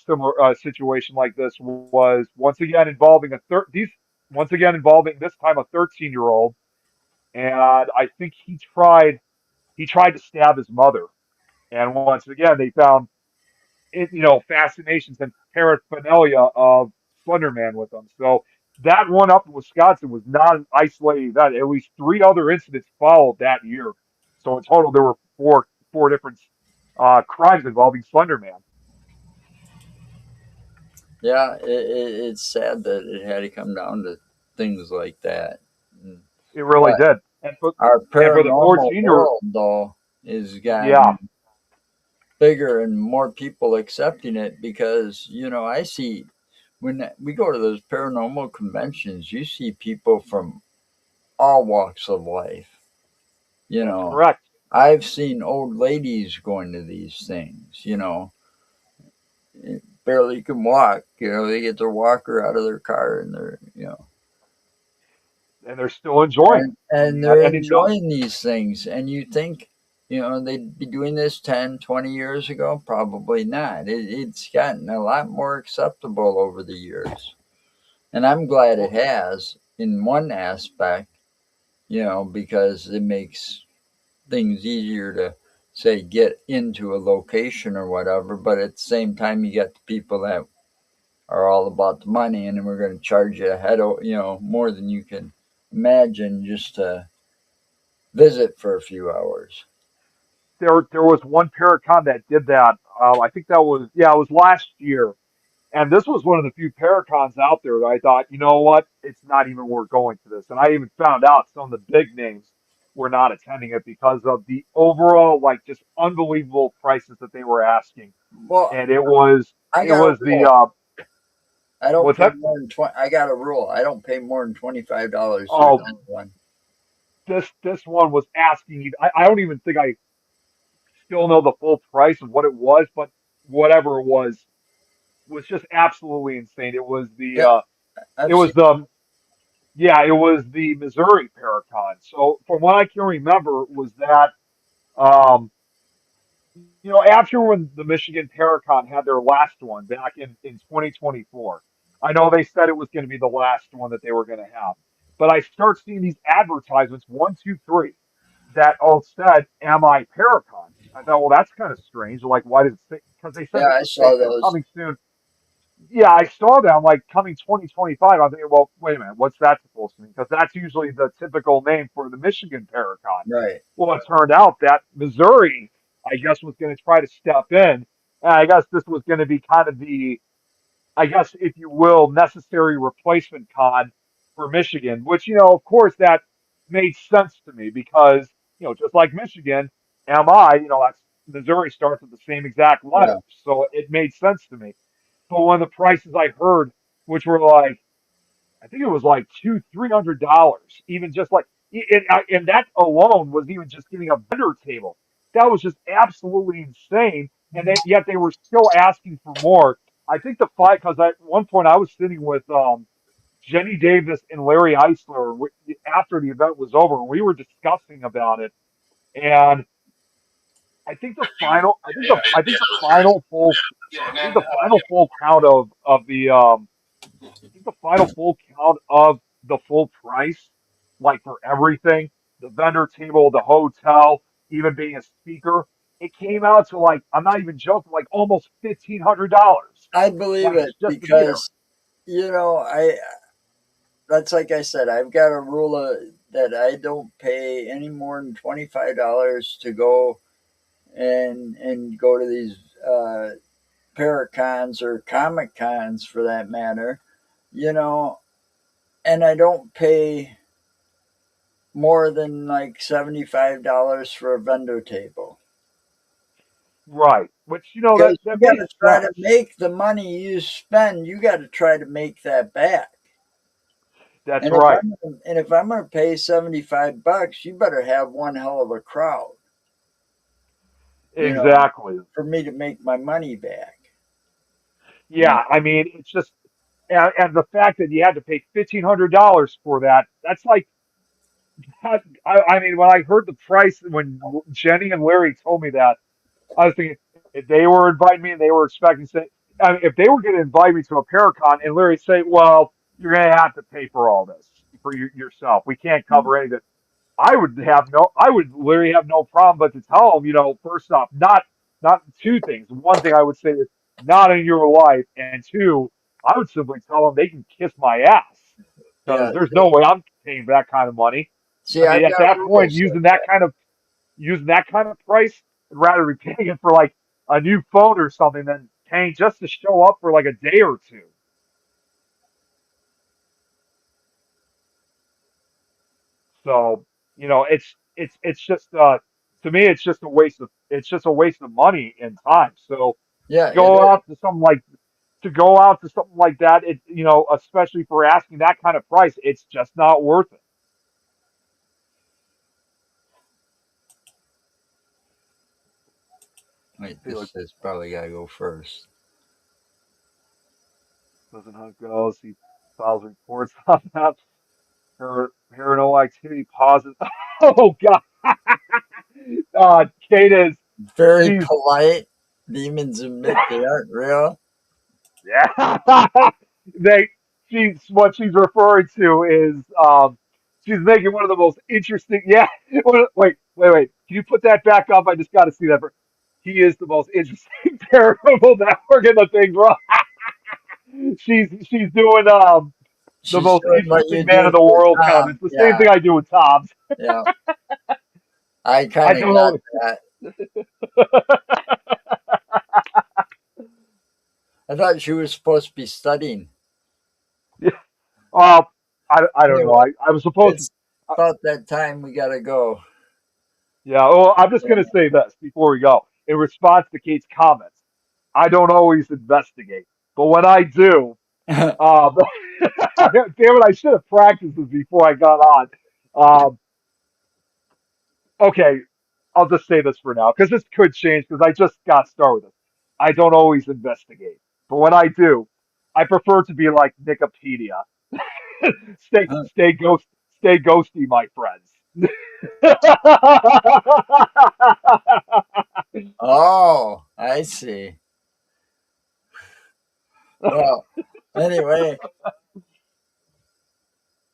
similar situation like this was once again involving this time a 13-year-old. and I think he tried to stab his mother. And once again, they found fascinations and paraphernalia of Slender Man with them. So that one up in Wisconsin was not an isolated event. At least three other incidents followed that year. So in total, there were four different crimes involving Slender Man. Yeah, it's sad that it had to come down to things like that. Mm. It really But did. our And for the paranormal 14-year, world, though, has yeah, gotten bigger and more people accepting it because, I see when we go to those paranormal conventions, you see people from all walks of life. You that's know, correct. I've seen old ladies going to these things, barely can walk. They get their walker out of their car and And they're still enjoying and them. I and mean, they're and enjoying these things. And you think, they'd be doing this 10, 20 years ago? Probably not. It's gotten a lot more acceptable over the years. And I'm glad it well, has in one aspect, because it makes things easier to say get into a location or whatever. But at the same time, you got the people that are all about the money, and then we're going to charge you more than you can imagine just to visit for a few hours. there was one Paracon that did that. I think that was yeah, it was last year. And this was one of the few Paracons out there that I thought, you know what, it's not even worth going to this. And I even found out some of the big names were not attending it because of the overall, like, just unbelievable prices that they were asking. Well, And it was, I it got a was the, rule. I don't what's pay that? more than 20. I got a rule. I don't pay more than $25 to Oh, attend one. this one was asking, I don't even think I still know the full price of what it was, but whatever it was just absolutely insane. Yeah, It I've seen. was the Yeah, it was the Missouri Paracon. So from what I can remember was that um, after when the Michigan Paracon had their last one back in 2024, I know they said it was going to be the last one that they were going to have. But I start seeing these advertisements, one, two, three, that all said, "Am I Paracon?" I thought, well, that's kind of strange. Like, why did it say? Because Yeah, I they saw said those. coming soon. Yeah, I saw that. I'm like, coming 2025. I'm thinking, well, wait a minute, what's that supposed to mean? Because that's usually the typical name for the Michigan Paracon. Right. Well, it turned out that Missouri, I guess, was going to try to step in. And I guess this was going to be kind of the, I guess, if you will, necessary replacement con for Michigan, which, of course, that made sense to me because, just like Michigan, MI, that's Missouri starts with the same exact Yeah. letters. So it made sense to me. But one of the prices I heard, which were like, I think it was like $300, even just like, and that alone was even just getting a vendor table. That was just absolutely insane. And yet they were still asking for more. I think the fight, because at one point I was sitting with Jenny Davis and Larry Eisler after the event was over, and we were discussing about it. And I think the final full count I think the final full count of the full price, like for everything, the vendor table, the hotel, even being a speaker, it came out to like, I'm not even joking, like almost $1,500, I believe like it just to be there. because, I that's like I said, I've got a rule that I don't pay any more than $25 to go and go to these uh, paracons or comic cons for that matter, you know, and I don't pay more than like $75 for a vendor table. Right. Which, Because you that got to makes try to sense. make the money you spend, you got to try to make that back. That's And if right. I'm going to pay $75, you better have one hell of a crowd, you know, Exactly. for me to make my money back. You Yeah. I mean, it's just, and the fact that you had to pay $1,500 for that, that's like, I mean, when I heard the price, when Jenny and Larry told me that, I was thinking if they were inviting me and they were expecting to say, I mean, if they were going to invite me to a Paracon and Larry say, well, you're going to have to pay for all this for yourself. We can't know, cover any of it. I would literally have no problem but to tell them, first off, not two things. One thing I would say is not in your life, and two, I would simply tell them they can kiss my ass because Yeah. there's no way I'm paying that kind of money. See, I mean, I've at got that point, rules like that. using that kind of price, I'd rather be paying it for like a new phone or something than paying just to show up for like a day or two. So, it's just to me it's just a waste of money and time. So to Yeah, it go is. out to something like to go out to something like that, especially for asking that kind of price, it's just not worth it. Wait, See, like, this is probably got to go first. doesn't how it goes. He files reports on that. Her paranormal activity pauses. Oh God. Kate is Very she's polite. Demons admit they aren't real. yeah. they she's what she's referring to is she's making one of the most interesting wait. Can you put that back up? I just gotta see that. He is the most interesting paranormal network in the thing, bro. She's doing the She's most doing what interesting you man in do the for world Tom. comments. The same Yeah, thing I do with Tom's. yeah. I I kind of don't got know. that. I thought she was supposed to be studying. Yeah. Uh, I don't know. Anyway, I was supposed to. it's about that time we got to go. Yeah, well, I'm just going to say this before we go. In response to Kate's comments, I don't always investigate, but when I do, um, damn it, I should have practiced this before I got on. Um, okay, I'll just say this for now because this could change because I just got started with this. I don't always investigate, but when I do, I prefer to be like Nicopedia. Stay stay ghosty, my friends. Oh, I see. Well, anyway,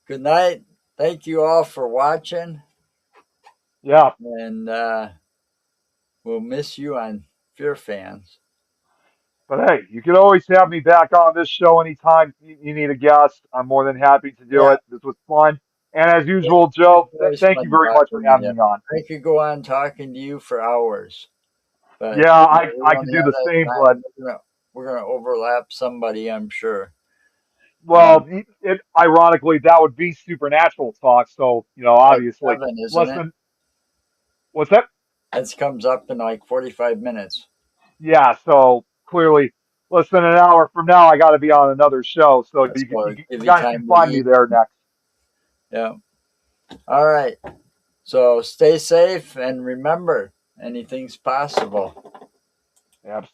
good night. Thank you all for watching, Yeah. and we'll miss you on Fear Fans. But hey, you can always have me back on this show anytime you need a guest. I'm more than happy to do Yeah, it. This was fun. And as it's usual, Joe, always thank you fun very much for talking to having you. me on. I could go on talking to you for hours, but Yeah, we I could only do have the that same, but time. We're gonna overlap somebody, I'm sure. Um, ironically, that would be supernatural talk. So, at obviously, 7, isn't it? listen, what's that? That comes up in like 45 minutes. Yeah, so clearly, less than an hour from now, I got to be on another show. So That's going to you give you guys can time to find me eat. there next. Yeah. All right. So stay safe and remember, anything's possible. Absolutely.